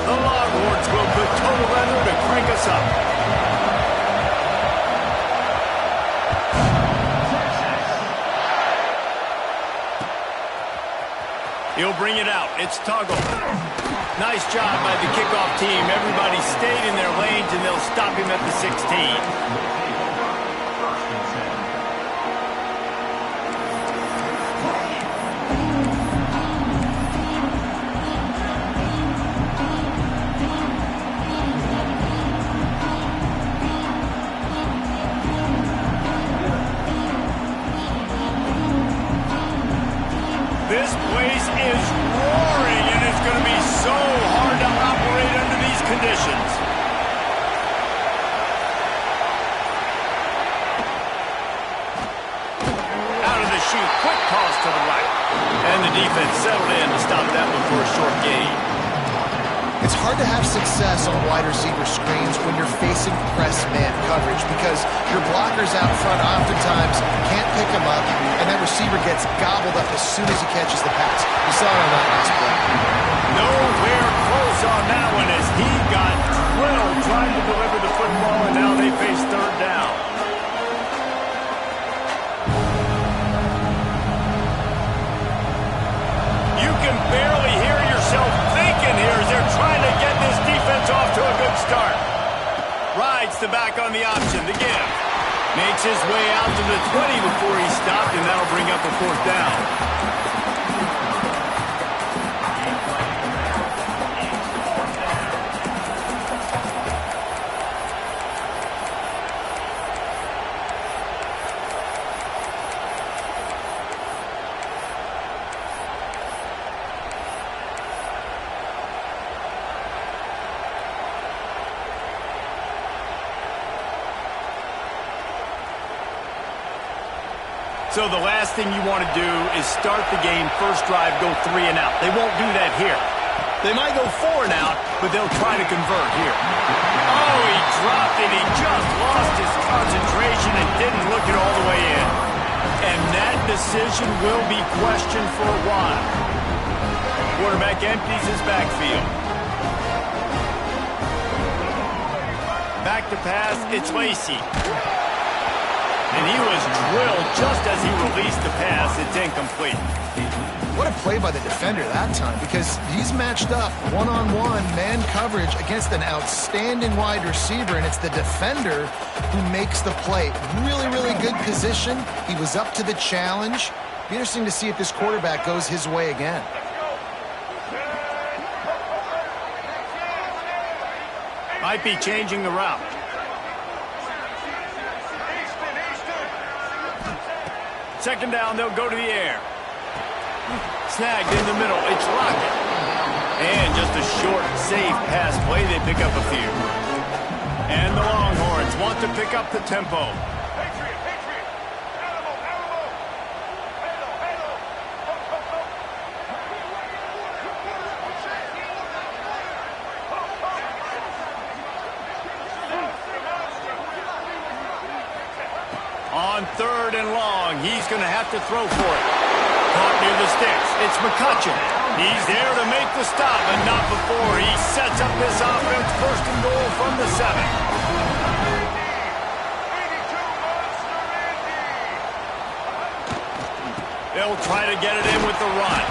The Longhorns will put total leather to crank us up. He'll bring it out. It's Tuggle. Nice job by the kickoff team. Everybody stayed in their lanes, and they'll stop him at the 16. This place is roaring, and it's going to be so hard to operate under these conditions. Out of the chute, quick toss to the right. And the defense settled in to stop that one for a short gain.
It's hard to have success on wide receiver screens when you're facing press man coverage because your blockers out front oftentimes can't pick them up, and that receiver gets gobbled up as soon as he catches the pass. You saw it on that last play.
Nowhere close on that one as he got drilled trying to deliver the football, and now they face third down. You can barely hear yourself thinking here as they're trying to get this defense off to a good start. Rides the back on the option, the give. Makes his way out to the 20 before he stopped, and that'll bring up a fourth down. So the last thing you want to do is start the game, first drive, go 3 and out. They won't do that here. They might go 4 and out, but they'll try to convert here. Oh, he dropped it. He just lost his concentration and didn't look it all the way in. And that decision will be questioned for a while. Quarterback empties his backfield. Back to pass, it's Lacey. And he was drilled just as he released the pass. It's incomplete.
What a play by the defender that time, because he's matched up one-on-one man coverage against an outstanding wide receiver, and it's the defender who makes the play. Really, really good position. He was up to the challenge. Be interesting to see if this quarterback goes his way again.
Might be changing the route. Second down, they'll go to the air. Snagged in the middle. It's Lockett. And just a short, safe pass play. They pick up a few. And the Longhorns want to pick up the tempo. On third and long, he's going to have to throw for it. Caught near the sticks. It's McCutcheon. He's there to make the stop, but not before he sets up this offense. First and goal from the 7. They'll try to get it in with the run.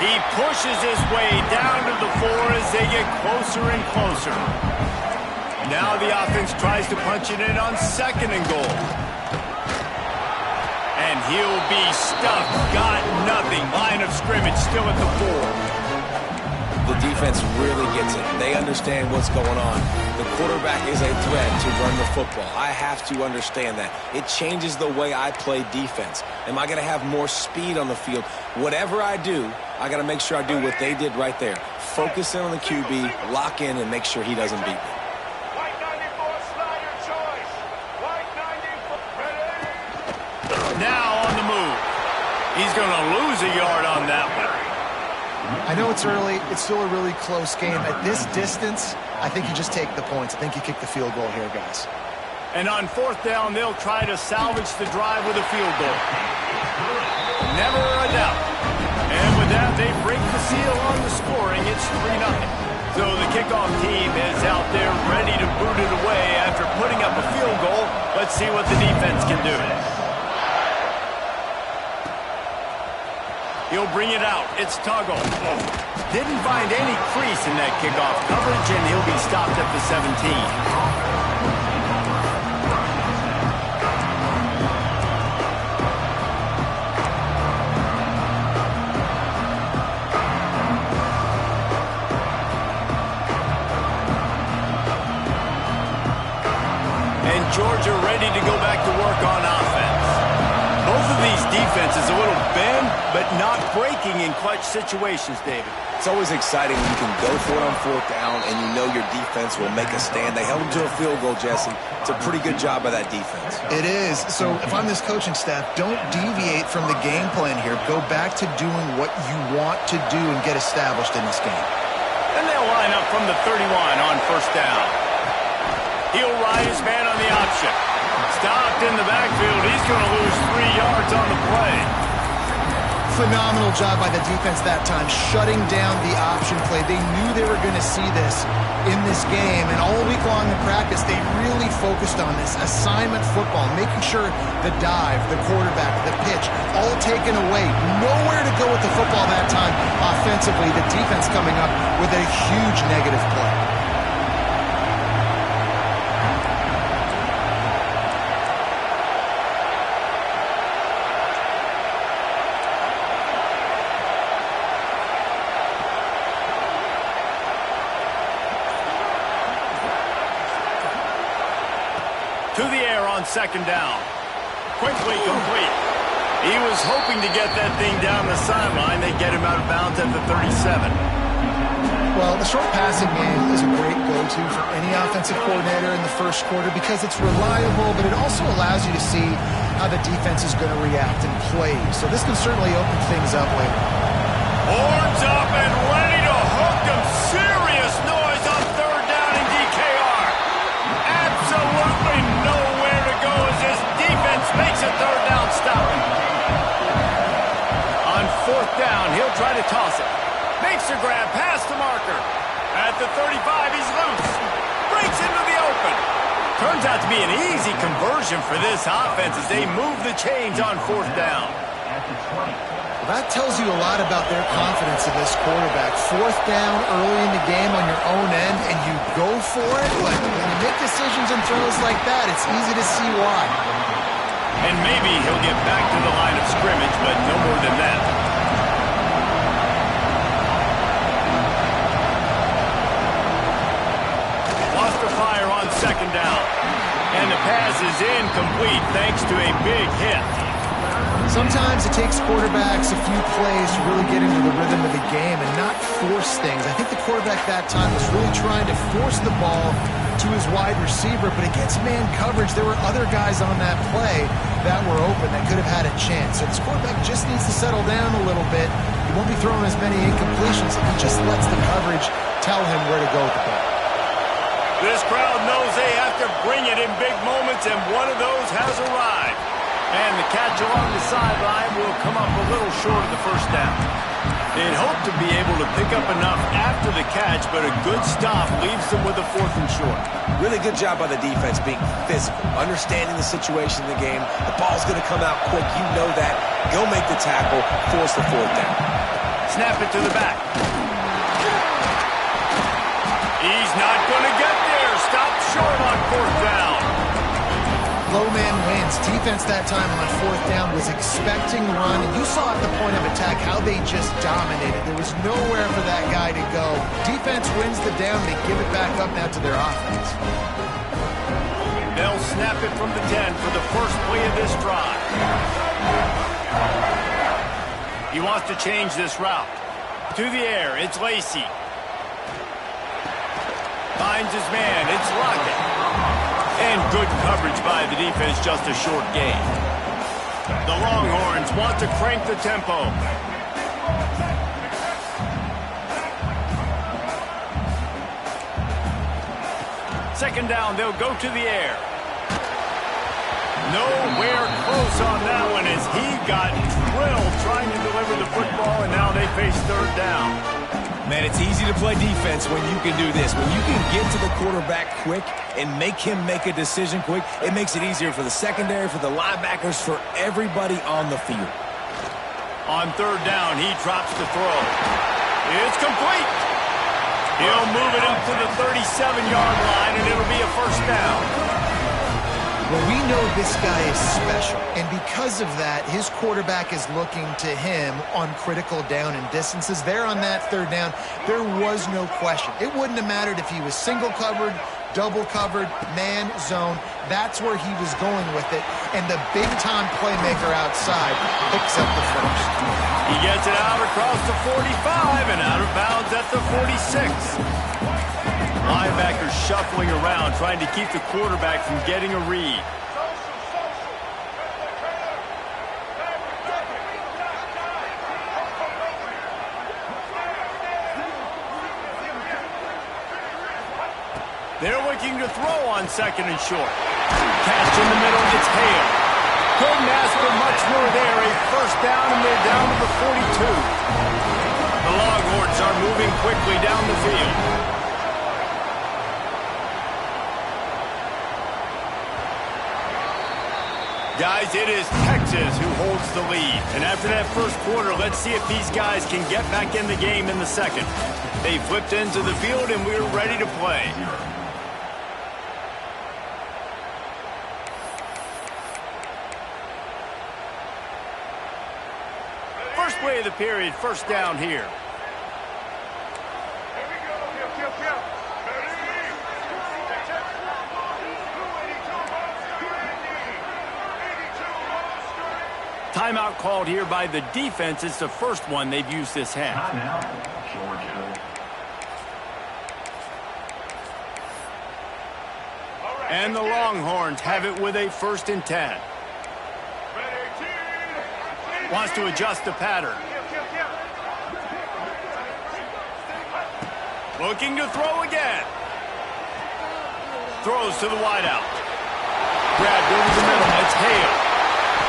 He pushes his way down to the 4 as they get closer and closer. Now the offense tries to punch it in on second and goal. And he'll be stuffed. Got nothing. Line of of scrimmage, still at the 4.
The defense really gets it. They understand what's going on. The quarterback is a threat to run the football. I have to understand that. It changes the way I play defense. Am I going to have more speed on the field? Whatever I do, I got to make sure I do what they did right there. Focus in on the QB, lock in, and make sure he doesn't beat me.
Now on the move. He's going to lose a yard on that one.
I know it's early. It's still a really close game. At this distance, I think you just take the points. I think you kick the field goal here, guys.
And on 4th down, they'll try to salvage the drive with a field goal. Never a doubt. And with that, they break the seal on the scoring. It's 3-0. So the kickoff team is out there ready to boot it away after putting up a field goal. Let's see what the defense can do. He'll bring it out. It's Tuggle. Didn't find any crease in that kickoff coverage, and he'll be stopped at the 17. And Georgia ready to go back to work on offense. Both of these defenses a little bend, but not breaking in clutch situations, David.
It's always exciting when you can go for it on 4th down and you know your defense will make a stand. They held them to a field goal, Jesse. It's a pretty good job by that defense.
It is. So if I'm this coaching staff, don't deviate from the game plan here. Go back to doing what you want to do and get established in this game.
And they'll line up from the 31 on 1st down. He'll ride his man on the option. Stopped in the backfield. He's going to lose 3 yards on the play.
Phenomenal job by the defense that time, shutting down the option play. They knew they were going to see this in this game, and all week long in practice, they really focused on this assignment football, making sure the dive, the quarterback, the pitch, all taken away. Nowhere to go with the football that time offensively. The defense coming up with a huge negative play.
To the air on 2nd down. Quickly complete. He was hoping to get that thing down the sideline. They get him out of bounds at the 37.
Well, the short passing game is a great go-to for any offensive coordinator in the first quarter because it's reliable, but it also allows you to see how the defense is going to react and play. So this can certainly open things up later.
Horns up and ready to hook them. Serious noise on 3rd down in DKR. Absolutely nowhere to go as this defense makes a 3rd down stop. On 4th down, he'll try to toss it. Makes a grab past the marker. At the 35, he's loose. Breaks into the open. Turns out to be an easy conversion for this offense as they move the chains on 4th down.
Well, that tells you a lot about their confidence in this quarterback. 4th down early in the game on your own end, and you go for it. But when you make decisions and throws like that, it's easy to see why.
And maybe he'll get back to the line of scrimmage, but no more than that. Lost the fire on 2nd down. And the pass is incomplete thanks to a big hit.
Sometimes it takes quarterbacks a few plays to really get into the rhythm of the game and not force things. I think the quarterback that time was really trying to force the ball to his wide receiver, but against man coverage, there were other guys on that play that were open that could have had a chance. So this quarterback just needs to settle down a little bit. He won't be throwing as many incompletions if he just lets the coverage tell him where to go with the ball.
This crowd knows they have to bring it in big moments, and one of those has arrived. And the catch along the sideline will come up a little short of the 1st down. They'd hope to be able to pick up enough after the catch, but a good stop leaves them with a 4th and short.
Really good job by the defense being physical, understanding the situation in the game. The ball's going to come out quick. You know that. Go make the tackle, force the 4th down.
Snap it to the back. He's not going to get there. Stopped short on 4th down.
Low man wins. Defense that time on 4th down was expecting run. And you saw at the point of attack how how they just dominated. There was nowhere for that guy to go. Defense wins the down. They give it back up now to their offense.
They'll snap it from the 10 for the first play of this drive. He wants to change this route. To the air, it's Lacey. Finds his man, it's Lockett. And good coverage by the defense, just a short gain. The Longhorns want to crank the tempo. Second down, they'll go to the air. Nowhere close on that one as he got drilled trying to deliver the football, and now they face third down.
Man, it's easy to play defense when you can do this. When you can get to the quarterback quick and make him make a decision quick, it makes it easier for the secondary, for the linebackers, for everybody on the field.
On third down, he drops the throw. It's complete. He'll move it up to the 37-yard line, and it'll be a first down.
Well, we know this guy is special, and because of that, his quarterback is looking to him on critical down and distances. There on that third down, there was no question. It wouldn't have mattered if he was single covered, double covered, man, zone. That's where he was going with it, and the big-time playmaker outside picks up the first.
He gets it out across the 45 and out of bounds at the 46. Linebackers shuffling around, trying to keep the quarterback from getting a read. They're looking to throw on second and short. Catch in the middle, it's Hale. Couldn't ask for much more there. A first down, and they're down to the 42. The Longhorns are moving quickly down the field. Guys, it is Texas who holds the lead. And after that first quarter, let's see if these guys can get back in the game in the second. They flipped into the field, and we're ready to play. First play of the period, first down here. Timeout called here by the defense. It's the first one they've used this half. And the Longhorns have it with a 1st and 10. Wants to adjust the pattern. Looking to throw again. Throws to the wideout. Grabbed over the middle. It's Hale.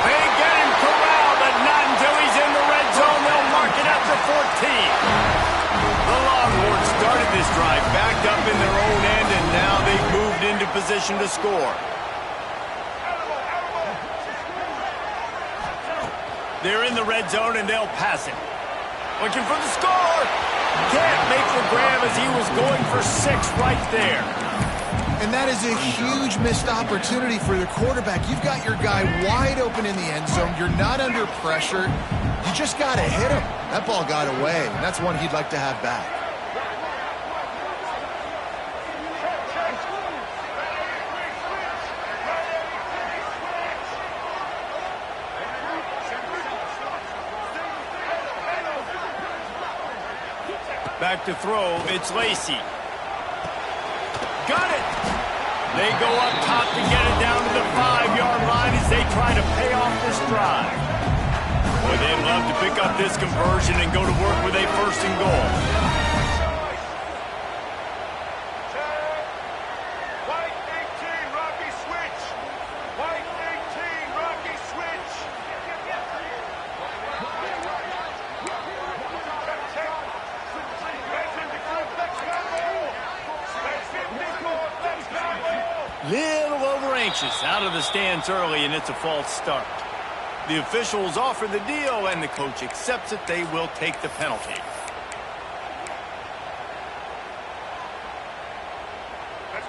They get him corralled, but not until he's in the red zone. They'll mark it at the 14. The Longhorns started this drive backed up in their own end, and now they've moved into position to score. They're in the red zone, and they'll pass it. Looking for the score. Can't make the grab as he was going for 6 right there.
And that is a huge missed opportunity for the quarterback. You've got your guy wide open in the end zone. You're not under pressure. You just got to hit him. That ball got away, and that's one he'd like to have back.
Back to throw, it's Lacey. Got it! They go up top to get it down to the 5-yard line as they try to pay off this drive. Boy, they'd love to pick up this conversion and go to work with a 1st and goal. Little over anxious, out of the stands early, and it's a false start. The officials offer the deal, and the coach accepts it. They will take the penalty.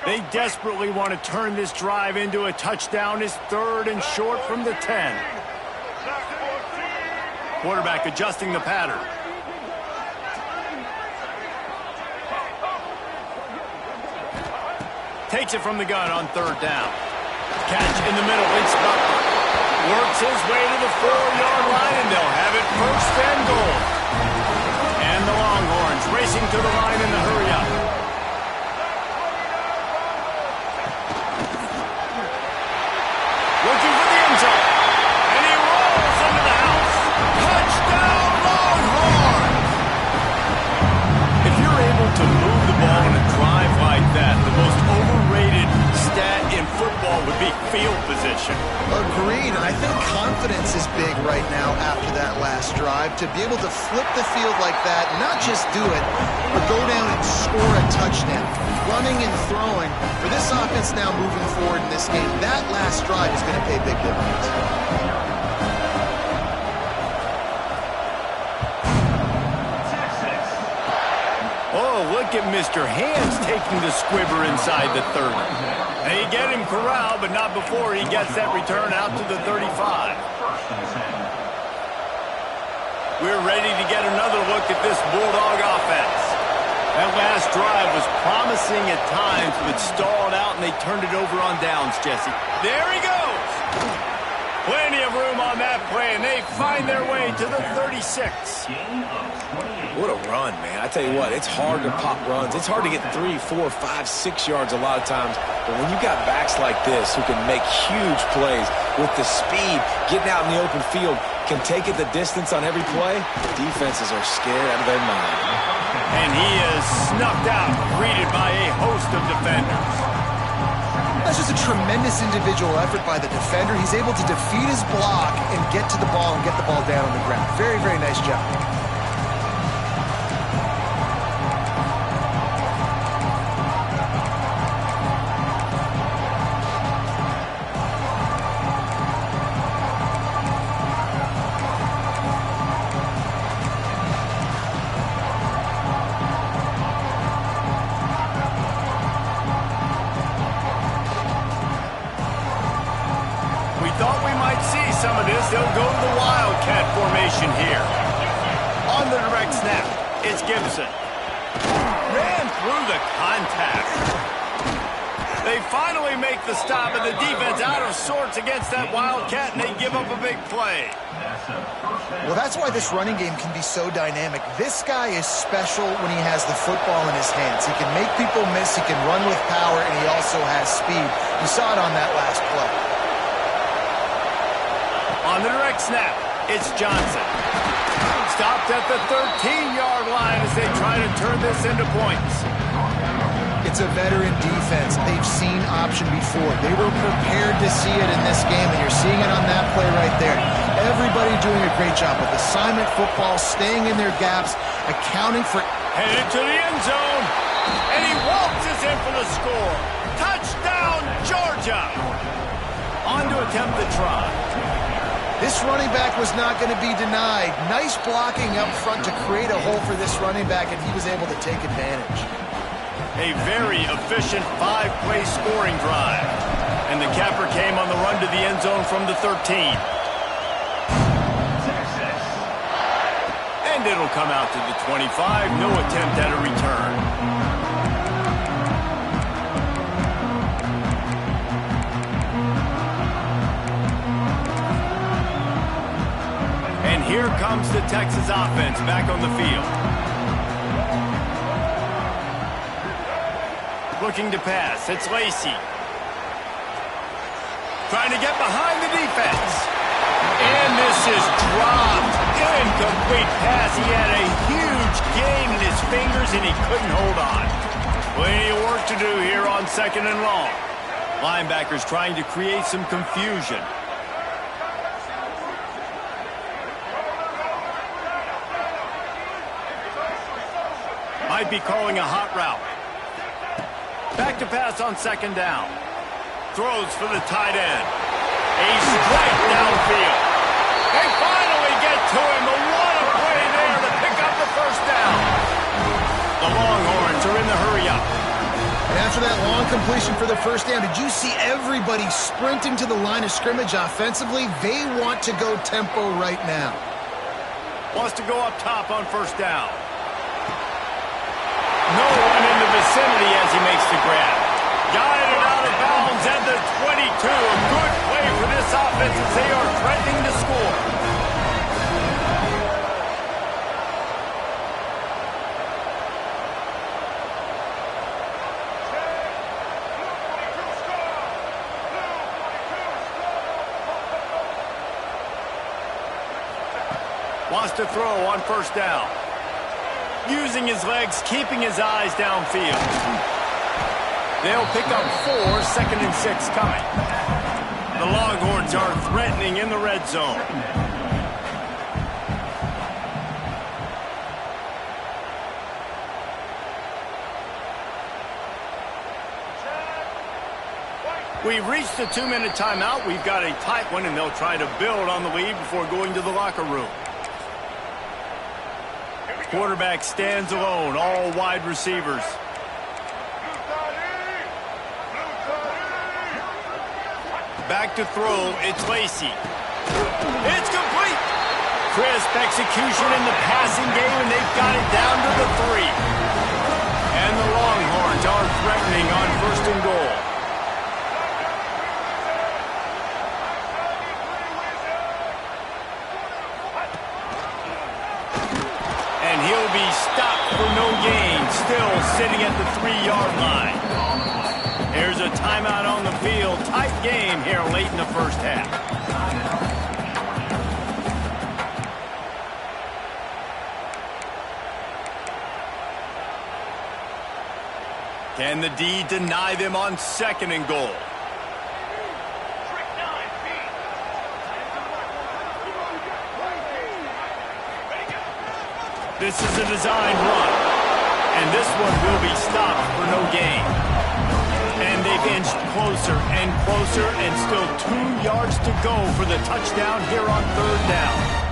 They desperately want to turn this drive into a touchdown. It's 3rd and short from the 10. quarterback adjusting the pattern. Takes it from the gun on third down. Catch in the middle. It's Butler. Works his way to the 4-yard line, and they'll have it first and goal. And the Longhorns racing to the line in the hurry-up. Looking for the end zone. And he rolls into the house. Touchdown, Longhorns! If you're able to move the ball in a drive like that, the most overrated stat in football would be field position.
Agreed, and I think confidence is big right now after that last drive. To be able to flip the field like that, not just do it, but go down and score a touchdown. Running and throwing, for this offense now moving forward in this game, that last drive is going to pay big dividends.
Oh, look at Mr. Hands taking the squibber inside the 30. They get him corralled, but not before he gets that return out to the 35. We're ready to get another look at this Bulldog offense. That last drive was promising at times, but stalled out, and they turned it over on downs, Jesse. There he goes! Plenty of room on that play, and they find their way to the 36.
What a run, man. I tell you what, it's hard to pop runs. It's hard to get 3, 4, 5, 6 yards a lot of times. But when you got backs like this who can make huge plays with the speed, getting out in the open field, can take it the distance on every play, defenses are scared out of their mind.
And he is snuffed out, greeted by a host of defenders.
That's just a tremendous individual effort by the defender. He's able to defeat his block and get to the ball and get the ball down on the ground. Very, very nice job.
Some of this, they'll go to the Wildcat formation here. On the direct snap, it's Gibson. Ran through the contact. They finally make the stop, and the defense out of sorts against that Wildcat, and they give up a big play.
Well, that's why this running game can be so dynamic. This guy is special when he has the football in his hands. He can make people miss, he can run with power, and he also has speed. You saw it on that last play.
On the direct snap, it's Johnson. Stopped at the 13-yard line as they try to turn this into points.
It's a veteran defense. They've seen option before. They were prepared to see it in this game, and you're seeing it on that play right there. Everybody doing a great job with assignment football, staying in their gaps, accounting for...
Headed to the end zone, and he waltzes in for the score. Touchdown, Georgia! On to attempt the try.
This running back was not going to be denied. Nice blocking up front to create a hole for this running back, and he was able to take advantage.
A very efficient 5-play scoring drive. And the capper came on the run to the end zone from the 13. And it'll come out to the 25. No attempt at a return. Here comes the Texas offense back on the field. Looking to pass. It's Lacey. Trying to get behind the defense. And this is dropped. Incomplete pass. He had a huge gain in his fingers, and he couldn't hold on. Plenty of work to do here on 2nd and long. Linebackers trying to create some confusion. Might be calling a hot route. Back to pass on 2nd down. Throws for the tight end. A strike downfield. They finally get to him. But what a play there to pick up the first down. The Longhorns are in the hurry-up.
And after that long completion for the first down, did you see everybody sprinting to the line of scrimmage offensively? They want to go tempo right now.
Wants to go up top on first down. No one in the vicinity as he makes the grab. Guided out of bounds at the 22. A good play for this offense as they are threatening to score. Wants to throw on first down. Using his legs, keeping his eyes downfield. They'll pick up 4, 2nd and 6 coming. The Longhorns are threatening in the red zone. We've reached the 2-minute timeout. We've got a tight one, and they'll try to build on the lead before going to the locker room. Quarterback stands alone, all wide receivers. Back to throw, it's Lacey. It's complete! Crisp execution in the passing game, and they've got it down to the 3. And the Longhorns are threatening on 1st and goal. And he'll be stopped for no gain, still sitting at the 3-yard line. There's a timeout on the field. Tight game here late in the first half. Can the D deny them on 2nd and goal? This is a designed run, and this one will be stopped for no gain. And they've inched closer and closer, and still 2 yards to go for the touchdown here on 3rd down.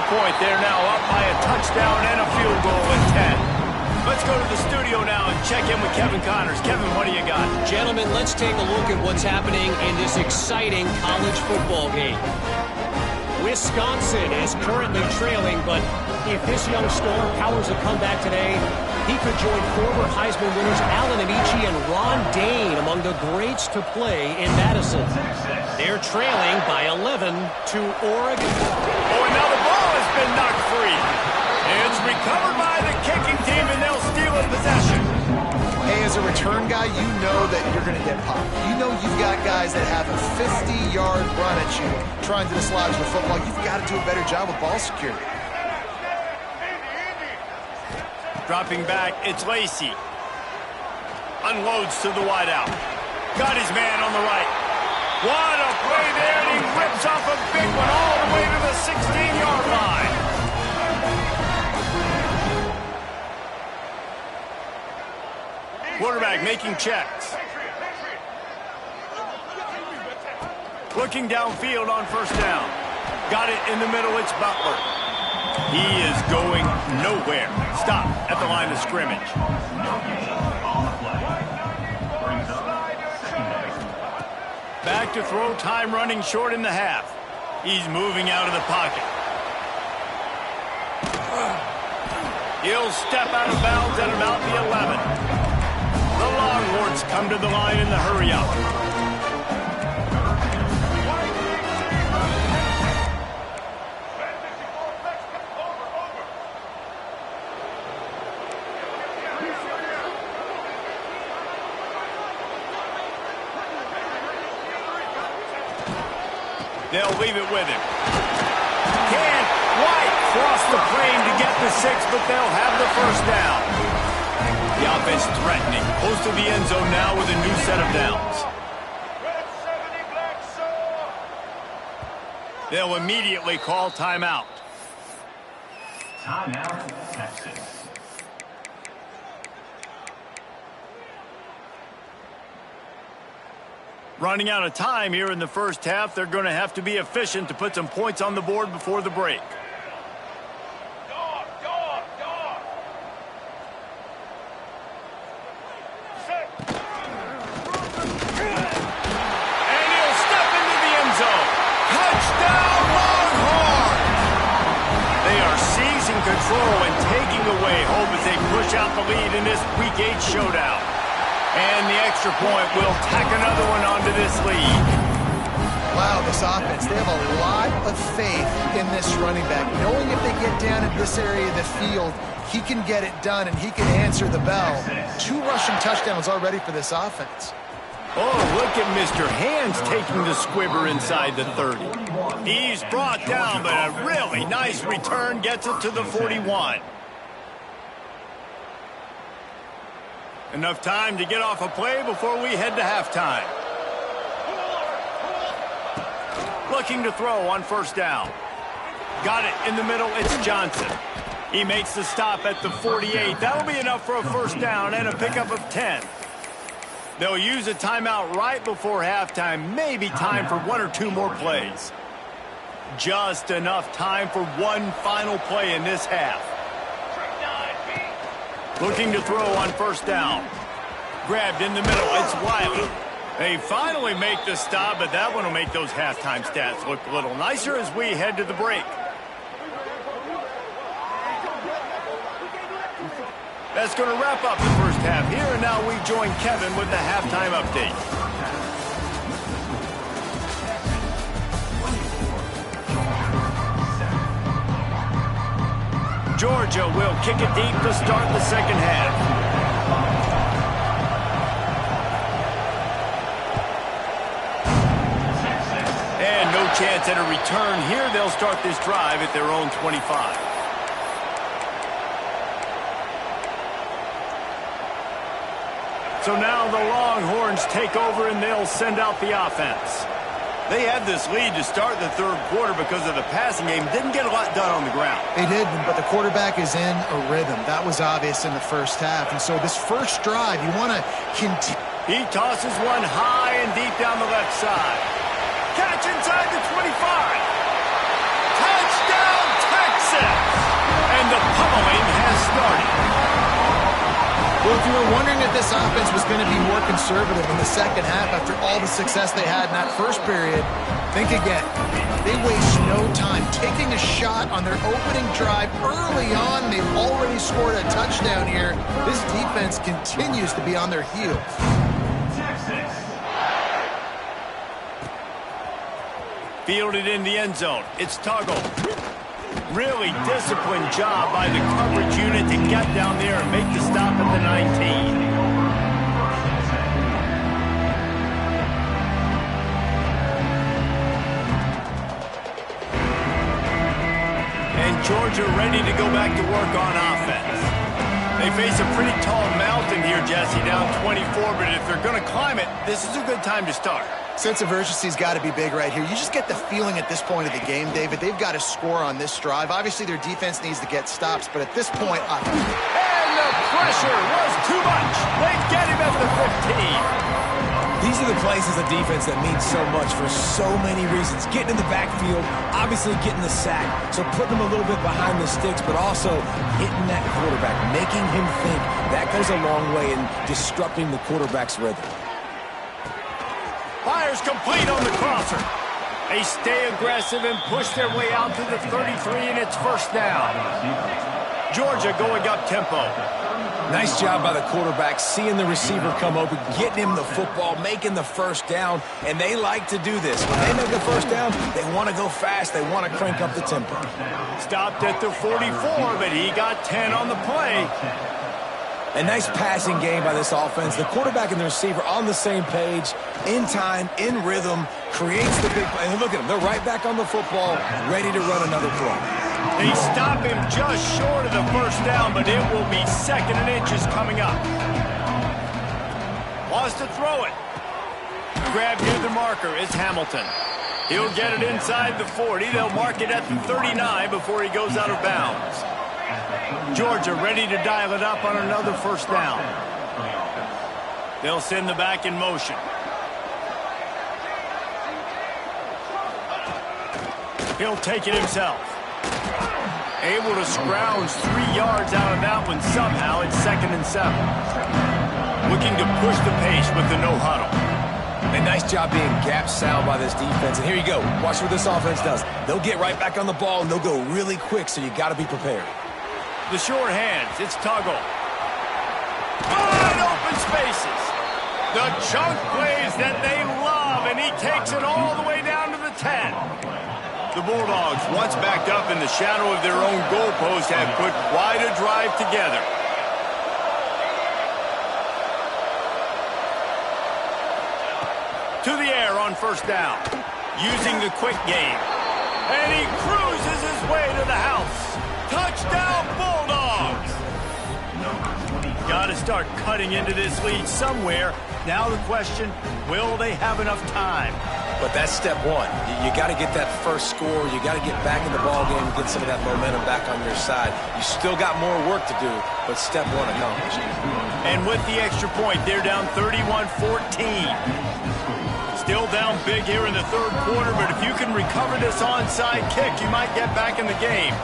Point. They're now up by a touchdown and a field goal at 10. Let's go to the studio now and check in with Kevin Connors. Kevin, what do you got?
Gentlemen, let's take a look at what's happening in this exciting college football game. Wisconsin is currently trailing, but if this young star powers a comeback today, he could join former Heisman winners Allen Amici and Ron Dane among the greats to play in Madison. They're trailing by 11 to Oregon.
Oh, and now the ball has been knocked free. It's recovered by the kicking team, and they'll steal a possession.
Hey, as a return guy, you know that you're going to get popped. You know you've got guys that have a 50-yard run at you trying to dislodge the football. You've got to do a better job with ball security.
Dropping back, it's Lacey. Unloads to the wideout. Got his man on the right. What a play there, and he rips off a big one all the way to the 16-yard line. Quarterback making checks. Looking downfield on 1st down. Got it in the middle, it's Butler. He is going nowhere. Stop at the line of scrimmage. Back to throw, time running short in the half. He's moving out of the pocket. He'll step out of bounds at about the 11. The Longhorns come to the line in the hurry-up. They'll leave it with him. Can't quite cross the plane to get the 6, but they'll have the 1st down. The offense threatening. Close to the end zone now with a new set of downs. They'll immediately call timeout.
Timeout, Texas.
Running out of time here in the first half. They're going to have to be efficient to put some points on the board before the break. And he'll step into the end zone. Touchdown, Longhorns! They are seizing control and taking away hope as they push out the lead in this Week 8 showdown. And the extra point will tack another one onto this lead.
Wow, this offense, they have a lot of faith in this running back. Knowing if they get down in this area of the field, he can get it done and he can answer the bell. 2 rushing touchdowns already for this offense.
Oh, look at Mr. Hands taking the squibber inside the 30. He's brought down, but a really nice return gets it to the 41. Enough time to get off a play before we head to halftime. Looking to throw on first down. Got it in the middle. It's Johnson. He makes the stop at the 48. That'll be enough for a first down and a pickup of 10. They'll use a timeout right before halftime. Maybe time for 1 or 2 more plays. Just enough time for one final play in this half. Looking to throw on first down. Grabbed in the middle. It's Wiley. They finally make the stop, but that one will make those halftime stats look a little nicer as we head to the break. That's going to wrap up the first half here, and now we join Kevin with the halftime update. Georgia will kick it deep to start the second half. And no chance at a return here. They'll start this drive at their own 25. So now the Longhorns take over and they'll send out the offense. They had this lead to start the third quarter because of the passing game. Didn't get a lot done on the ground.
They did, but the quarterback is in a rhythm. That was obvious in the first half. And so this first drive, you want to continue.
He tosses one high and deep down the left side. Catch inside the 25. Touchdown, Texas! And the pummeling has started.
Well, if you were wondering if this offense was going to be more conservative in the second half after all the success they had in that first period, think again. They waste no time taking a shot on their opening drive early on. They've already scored a touchdown here. This defense continues to be on their heels.
Fielded in the end zone. It's Tuggle. Really disciplined job by the coverage unit to get down there and make the stop at the 19. And Georgia ready to go back to work on offense. They face a pretty tall mountain here, Jesse, down 24, but if they're going to climb it, this is a good time to start.
Sense of urgency's got to be big right here. You just get the feeling at this point of the game, David, they've got to score on this drive. Obviously, their defense needs to get stops, but at this point...
And the pressure was too much. They get him at the 15.
These are the plays as a defense that mean so much for so many reasons. Getting in the backfield, obviously getting the sack, so putting them a little bit behind the sticks, but also hitting that quarterback, making him think. That goes a long way in disrupting the quarterback's rhythm.
Fires complete on the crosser. They stay aggressive and push their way out to the 33, and it's first down. Georgia going up tempo.
Nice job by the quarterback, seeing the receiver come open, getting him the football, making the first down, and they like to do this. When they make the first down, they want to go fast. They want to crank up the tempo.
Stopped at the 44, but he got 10 on the play.
A nice passing game by this offense. The quarterback and the receiver on the same page, in time, in rhythm, creates the big play. And look at them. They're right back on the football, ready to run another play.
They stop him just short of the first down, but it will be 2nd and inches coming up. Wants to throw it. Grab near the marker is Hamilton. He'll get it inside the 40. They'll mark it at the 39 before he goes out of bounds. Georgia ready to dial it up on another first down. They'll send the back in motion. He'll take it himself. Able to scrounge 3 yards out of that one somehow. It's 2nd and 7. Looking to push the pace with the no huddle.
A nice job being gap sound by this defense. And here you go. Watch what this offense does. They'll get right back on the ball, and they'll go really quick, so you got to be prepared.
The short hands. It's Tuggle. Wide open spaces. The chunk plays that they love, and he takes it all the way down to the 10. The Bulldogs, once backed up in the shadow of their own goalpost, have put quite a drive together. To the air on first down, using the quick game. And he cruises his way to the house. Touchdown, Bulldogs! Got to start cutting into this lead somewhere. Now the question, will they have enough time?
But that's step one. You got to get that first score. You got to get back in the ball game and get some of that momentum back on your side. You still got more work to do, but step one accomplished.
And with the extra point, they're down 31-14. Still down big here in the 3rd quarter, but if you can recover this onside kick, you might get back in the game.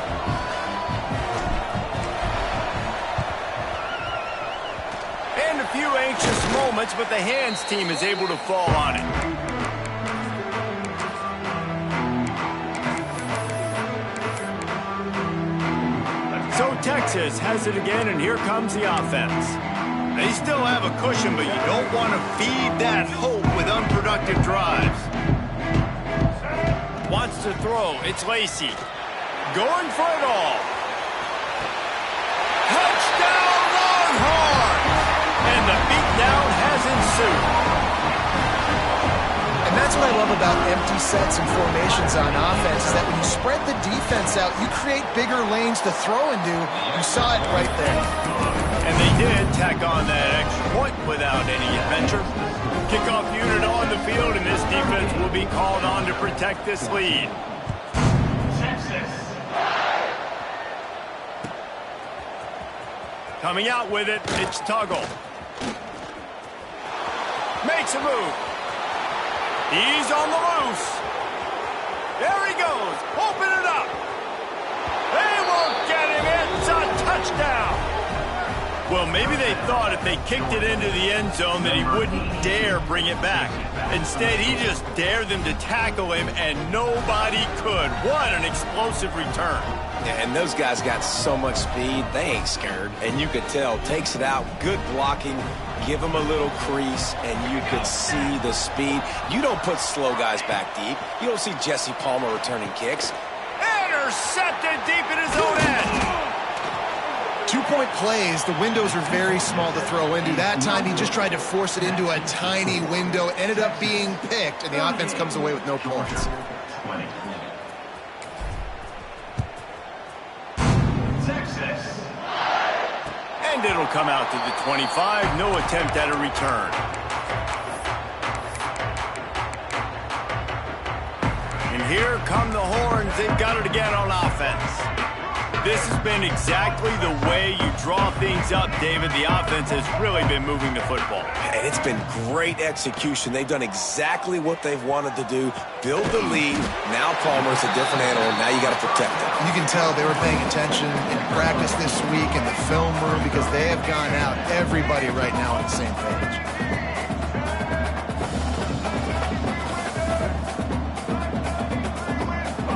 And a few anxious moments, but the hands team is able to fall on it. So Texas has it again, and here comes the offense. They still have a cushion, but you don't want to feed that hope with unproductive drives. Wants to throw. It's Lacey. Going for it all. Touchdown, Longhorns! And the beatdown has ensued.
And that's what I love about empty sets and formations on offense, is that when you spread the defense out, you create bigger lanes to throw into. You saw it right there.
And they did tack on that extra point without any adventure. Kickoff unit on the field, and this defense will be called on to protect this lead. Coming out with it, it's Tuggle. Makes a move. He's on the loose. There he goes. Open it up. They won't get him. It's a touchdown. Well, maybe they thought if they kicked it into the end zone that he wouldn't dare bring it back. Instead, he just dared them to tackle him, and nobody could. What an explosive return.
Yeah, and those guys got so much speed, they ain't scared. And you could tell, takes it out, good blocking, give him a little crease, and you could see the speed. You don't put slow guys back deep. You don't see Jesse Palmer returning kicks.
Intercepted deep in his own end.
2-point plays, the windows are very small to throw into. That time, he just tried to force it into a tiny window, ended up being picked, and the offense comes away with no points.
And it'll come out to the 25. No attempt at a return. And here come the Horns. They've got it again on offense. This has been exactly the way you draw things up, David. The offense has really been moving the football.
And it's been great execution. They've done exactly what they've wanted to do. Build the lead. Now Palmer's a different animal. Now you got to protect him.
You can tell they were paying attention in practice this week in the film room, because they have gone out, everybody right now on the same page.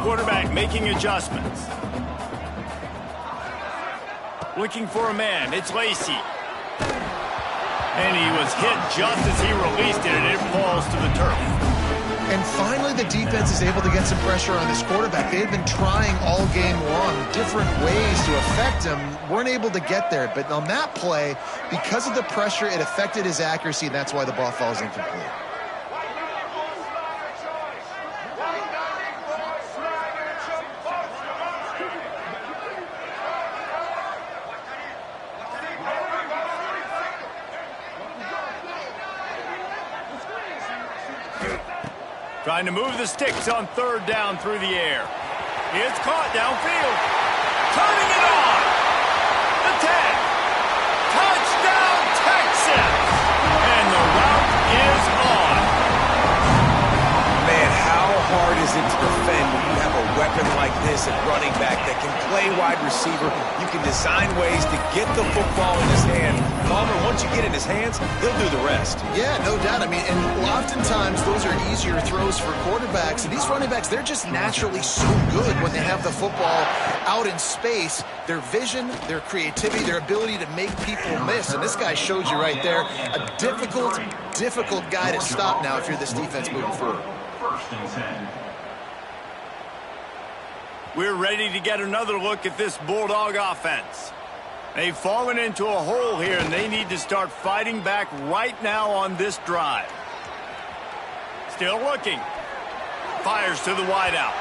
Quarterback making adjustments. Looking for a man. It's Lacey. And he was hit just as he released it, and it falls to the turf.
And finally, the defense is able to get some pressure on this quarterback. They've been trying all game long different ways to affect him. Weren't able to get there. But on that play, because of the pressure, it affected his accuracy, and that's why the ball falls incomplete.
Trying to move the sticks on third down through the air. It's caught downfield. Turning it on. The 10. Touchdown, Texas. And the route is on.
Man, how hard is it to defend when you have a weapon like this at running back that can play wide receiver? You can design ways to get the football in his hand. Palmer, once you get in his hands, he'll do the rest.
Yeah, no doubt. I mean, and oftentimes those are easier throws for quarterbacks. And these running backs, they're just naturally so good when they have the football out in space. Their vision, their creativity, their ability to make people miss. And this guy showed you right there, a difficult guy to stop now if you're this defense moving forward.
First and 10.
We're ready to get another look at this Bulldog offense. They've fallen into a hole here, and they need to start fighting back right now on this drive. Still looking. Fires to the wideout.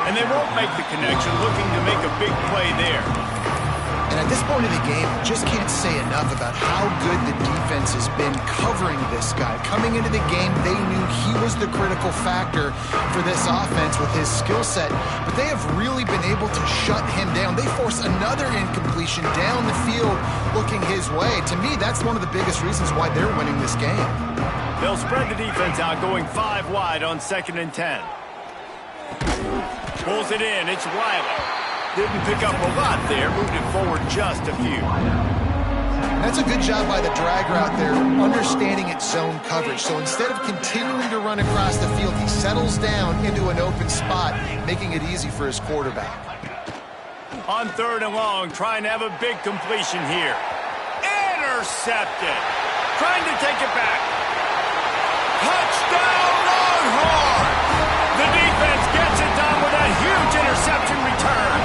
And they won't make the connection, looking to make a big play there.
And at this point in the game, just can't say enough about how good the defense has been covering this guy. Coming into the game, they knew he was the critical factor for this offense with his skill set, but they have really been able to shut him down. They force another incompletion down the field looking his way. To me, that's one of the biggest reasons why they're winning this game.
They'll spread the defense out, going 5 wide on 2nd and 10. Pulls it in. It's Wiley. Didn't pick up a lot there. Moved it forward just a few.
That's a good job by the drag route there, understanding its zone coverage. So instead of continuing to run across the field, he settles down into an open spot, making it easy for his quarterback.
On 3rd and long, trying to have a big completion here. Intercepted. Trying to take it back. Touchdown, Longhorn! The defense gets it done with a huge interception return.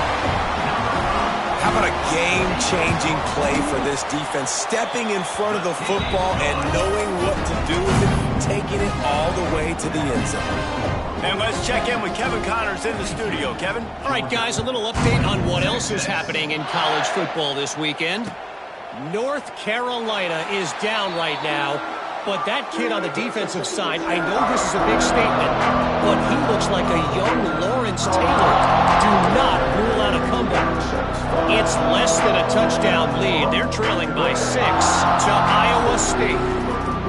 How about a game-changing play for this defense? Stepping in front of the football and knowing what to do with it, taking it all the way to the end zone.
And let's check in with Kevin Connors in the studio. Kevin?
All right, guys, a little update on what else is happening in college football this weekend. North Carolina is down right now, but that kid on the defensive side, I know this is a big statement, but he looks like a young Lawrence Taylor. Do not rule out a comeback. It's less than a touchdown lead. They're trailing by 6 to Iowa State.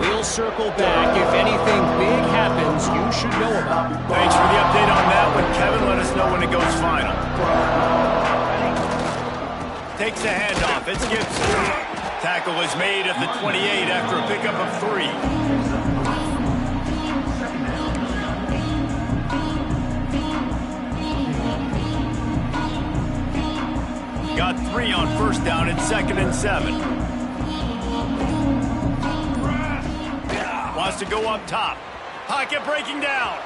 We'll circle back. If anything big happens, you should know about it.
Thanks for the update on that one, Kevin. Let us know when it goes final. Takes the handoff. It's Gibson. Tackle is made at the 28 after a pickup of 3. Got 3 on 1st down and 2nd and 7. Wants to go up top. Pocket breaking down.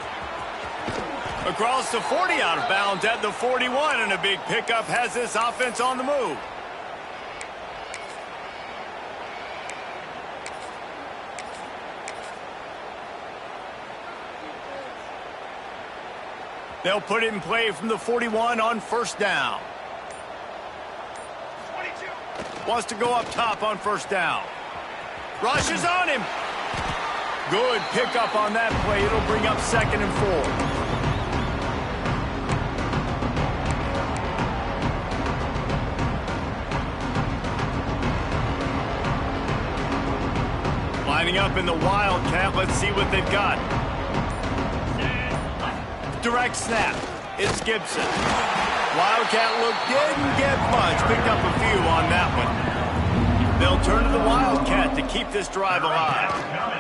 Across the 40, out of bounds at the 41, and a big pickup has this offense on the move. They'll put it in play from the 41 on 1st down. Wants to go up top on 1st down. Rushes on him. Good pickup on that play. It'll bring up 2nd and 4. Lining up in the Wildcat. Let's see what they've got. Direct snap. It's Gibson. Wildcat look didn't get much. Picked up a few on that one. They'll turn to the Wildcat to keep this drive alive.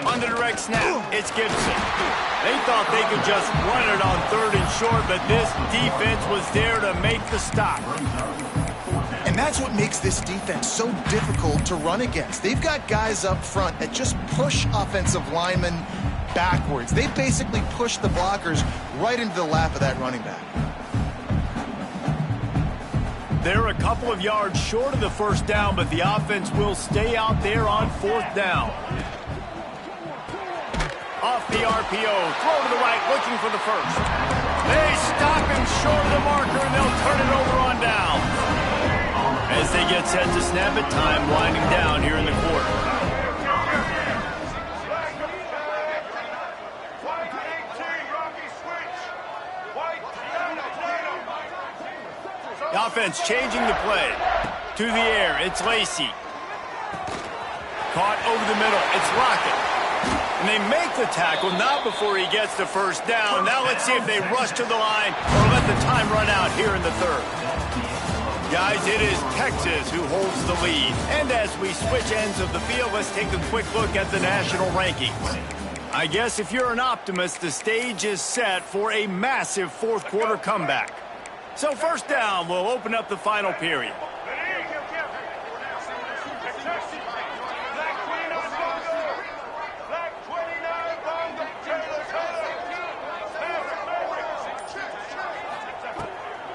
On the direct snap, it's Gibson. They thought they could just run it on 3rd and short, but this defense was there to make the stop.
And that's what makes this defense so difficult to run against. They've got guys up front that just push offensive linemen backwards. They basically push the blockers right into the lap of that running back.
They're a couple of yards short of the 1st down, but the offense will stay out there on 4th down. Off the RPO, throw to the right, looking for the 1st. They stop him short of the marker, and they'll turn it over on down. As they get set to snap it, time winding down here in the quarter. The offense changing the play. To the air, it's Lacey. Caught over the middle, it's Lockett. And they make the tackle, not before he gets the first down. Now let's see if they rush to the line or let the time run out here in the third. Guys, it is Texas who holds the lead. And as we switch ends of the field, let's take a quick look at the national rankings. I guess if you're an optimist, the stage is set for a massive fourth quarter comeback. So first down, we'll open up the final period.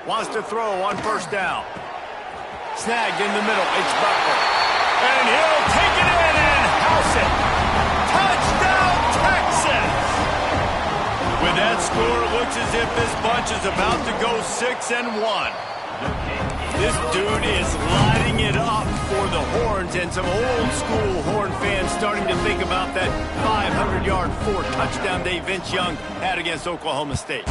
Wants to throw on first down. Snagged in the middle, it's Butler. And he'll take it in and house it. Touchdown, Texas! With that score, it looks as if this bunch is about to go 6-1. This dude is lighting it up for the Horns, and some old-school Horn fans starting to think about that 500-yard, 4-touchdown day Vince Young had against Oklahoma State.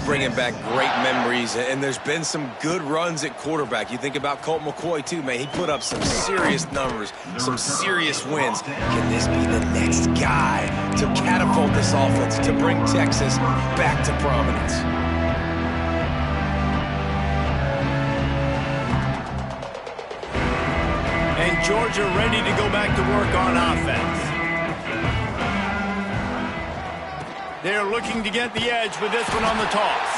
Bringing back great memories, and there's been some good runs at quarterback. You think about Colt McCoy, too, man. He put up some serious numbers, some serious wins. Can this be the next guy to catapult this offense, to bring Texas back to prominence?
And Georgia ready to go back to work on offense. They're looking to get the edge with this one on the toss.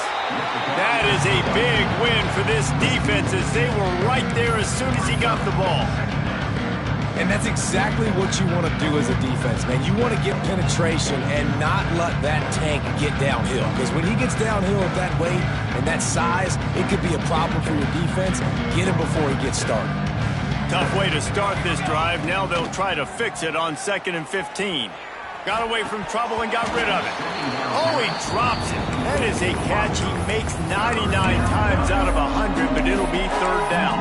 That is a big win for this defense as they were right there as soon as he got the ball.
And that's exactly what you want to do as a defense, man. You want to get penetration and not let that tank get downhill. Because when he gets downhill at that weight and that size, it could be a problem for your defense. Get him before he gets started.
Tough way to start this drive. Now they'll try to fix it on 2nd and 15. Got away from trouble and got rid of it. Oh, he drops it. That is a catch he makes 99 times out of 100, but it'll be third down.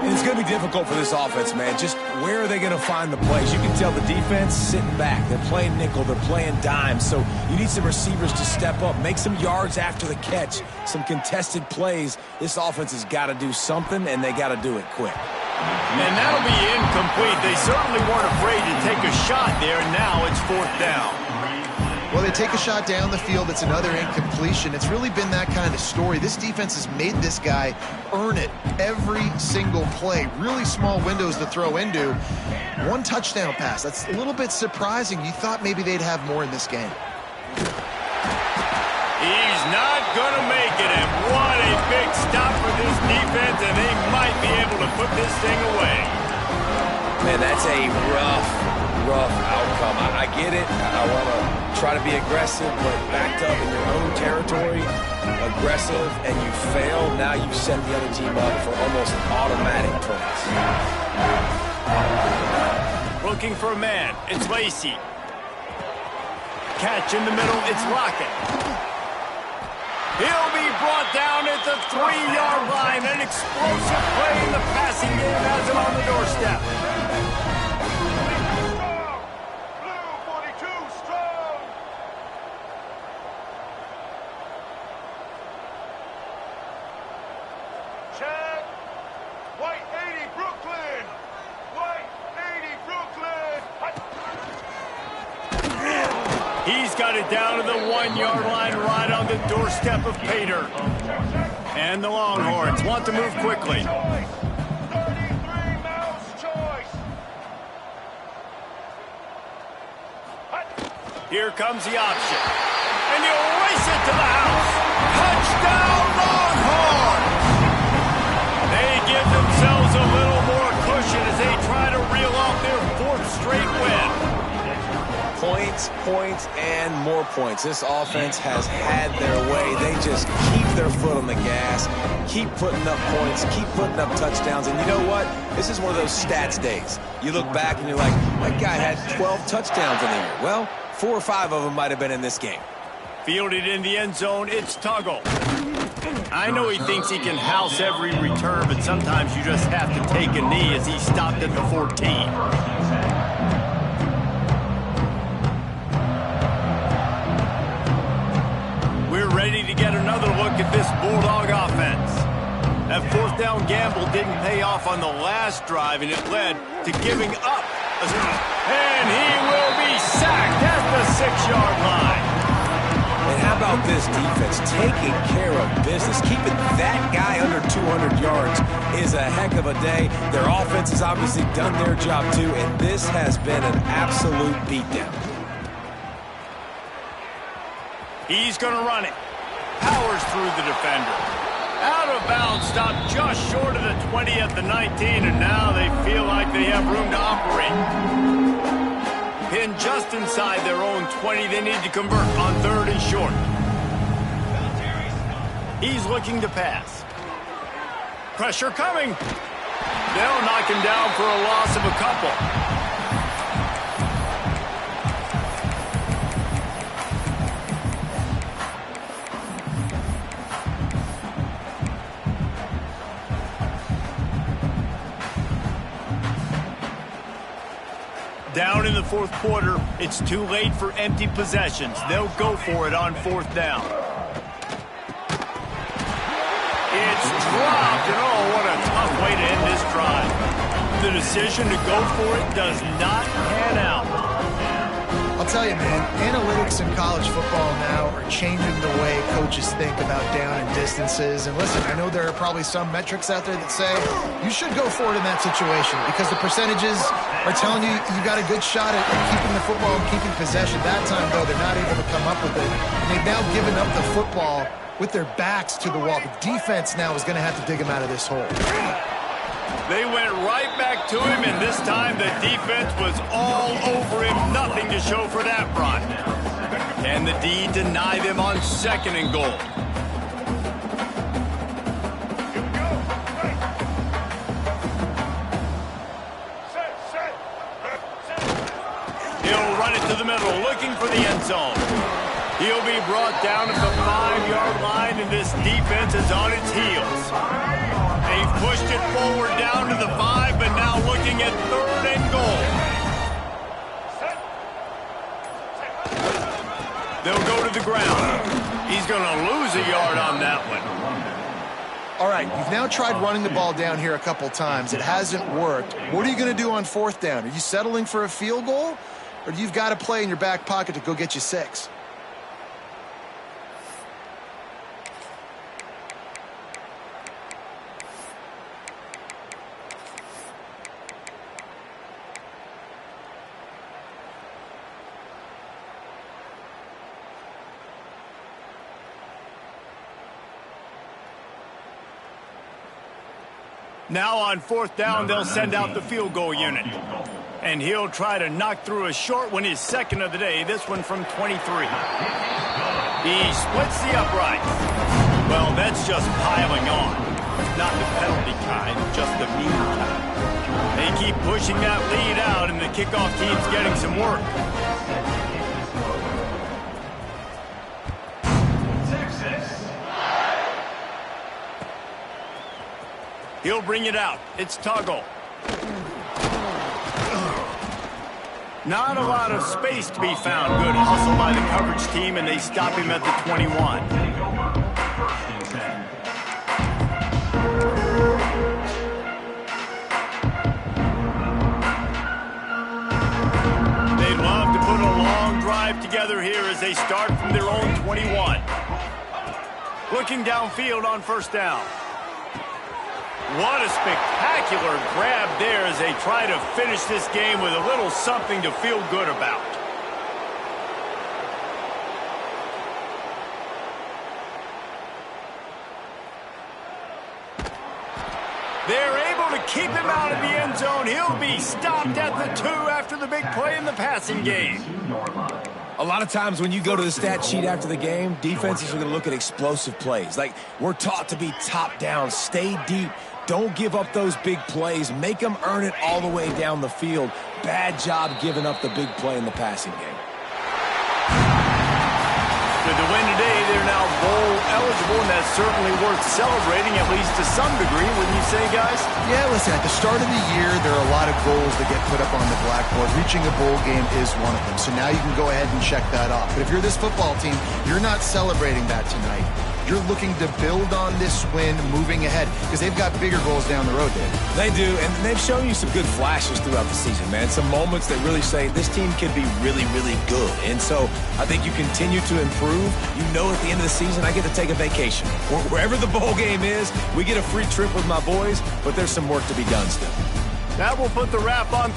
And it's going to be difficult for this offense, man. Just where are they going to find the plays? You can tell the defense sitting back. They're playing nickel. They're playing dime. So you need some receivers to step up, make some yards after the catch, some contested plays. This offense has got to do something, and they got to do it quick.
And that'll be incomplete. They certainly weren't afraid to take a shot there. Now it's fourth down.
Well, they take a shot down the field. It's another incompletion. It's really been that kind of story. This defense has made this guy earn it every single play. Really small windows to throw into. One touchdown pass. That's a little bit surprising. You thought maybe they'd have more in this game.
He's not going to make it, and what a big stop for this defense, and they might be able to put this thing away.
Man, that's a rough outcome. I get it. I want to try to be aggressive, but backed up in your own territory, aggressive, and you fail, now you've set the other team up for almost automatic points.
Looking for a man. It's Lacey. Catch in the middle. It's Lockett. He'll be brought down at the 3-yard line. An explosive play in the passing game has him on the doorstep. Blue 42 strong. Check. White 80 Brooklyn. White 80 Brooklyn. He's got it down to the 1-yard line right on the doorstep of Pater. And the Longhorns want to move quickly. 33 mouse choice. Here comes the option. And he'll race it to the house. Touchdown Longhorns! They give themselves a little more cushion as they try to reel off their 4th straight win.
Points, and more points. This offense has had their way. They just keep their foot on the gas, keep putting up points, keep putting up touchdowns. And you know what? This is one of those stats days. You look back and you're like, that guy had 12 touchdowns in the year. Well, 4 or 5 of them might have been in this game.
Fielded in the end zone, it's Tuggle. I know he thinks he can house every return, but sometimes you just have to take a knee as he stopped at the 14. We're ready to get another look at this Bulldog offense. That fourth down gamble didn't pay off on the last drive, and it led to giving up. And he will be sacked at the 6-yard line.
And how about this defense taking care of business? Keeping that guy under 200 yards is a heck of a day. Their offense has obviously done their job too, and this has been an absolute beatdown.
He's going to run it. Powers through the defender. Out of bounds, stopped just short of the 20 at the 19, and now they feel like they have room to operate. Pinned just inside their own 20, they need to convert on 3rd and short. He's looking to pass. Pressure coming. They'll knock him down for a loss of a couple. Down in the 4th quarter, it's too late for empty possessions. They'll go for it on 4th down. It's dropped, and oh, what a tough way to end this drive. The decision to go for it does not pan out.
I'll tell you, man, analytics in college football now are changing the way coaches think about down and distances. And listen, I know there are probably some metrics out there that say you should go for it in that situation because the percentages are telling you you got a good shot at keeping the football and keeping possession. That time, though, they're not able to come up with it. And they've now given up the football with their backs to the wall. The defense now is going to have to dig them out of this hole.
They went right back to him, and this time the defense was all over him. Nothing to show for that run. Can the D deny them on 2nd and goal? He'll run it to the middle, looking for the end zone. He'll be brought down at the 5-yard line, and this defense is on its heels. They've pushed it forward down to the 5, but now looking at 3rd and goal. They'll go to the ground. He's going to lose a yard on that one.
All right, you've now tried running the ball down here a couple times. It hasn't worked. What are you going to do on 4th down? Are you settling for a field goal, or do you've got to play in your back pocket to go get you 6?
Now on 4th down, they'll send out the field goal unit. And he'll try to knock through a short one, his 2nd of the day, this one from 23. He splits the uprights. Well, that's just piling on. Not the penalty kind, just the mean kind. They keep pushing that lead out, and the kickoff team's getting some work. He'll bring it out. It's Tuggle. Not a lot of space to be found. Good hustle by the coverage team, and they stop him at the 21. They'd love to put a long drive together here as they start from their own 21. Looking downfield on 1st down. What a spectacular grab there as they try to finish this game with a little something to feel good about. They're able to keep him out of the end zone. He'll be stopped at the 2 after the big play in the passing game.
A lot of times when you go to the stat sheet after the game, defenses are going to look at explosive plays. Like, we're taught to be top down, stay deep, don't give up those big plays, make them earn it all the way down the field. Bad job giving up the big play in the passing game.
With the win today, they're now bowl eligible, and that's certainly worth celebrating, at least to some degree, wouldn't you say, guys?
Yeah, listen, at the start of the year, there are a lot of goals that get put up on the blackboard. Reaching a bowl game is one of them, so now you can go ahead and check that off. But if you're this football team, you're not celebrating that tonight. you're looking to build on this win moving ahead because they've got bigger goals down the road, Dave.
They do, and they've shown you some good flashes throughout the season, man. Some moments that really say this team can be really, really good. And so I think you continue to improve. You know at the end of the season, I get to take a vacation. Wherever the bowl game is, we get a free trip with my boys, but there's some work to be done still.
That will put the wrap on.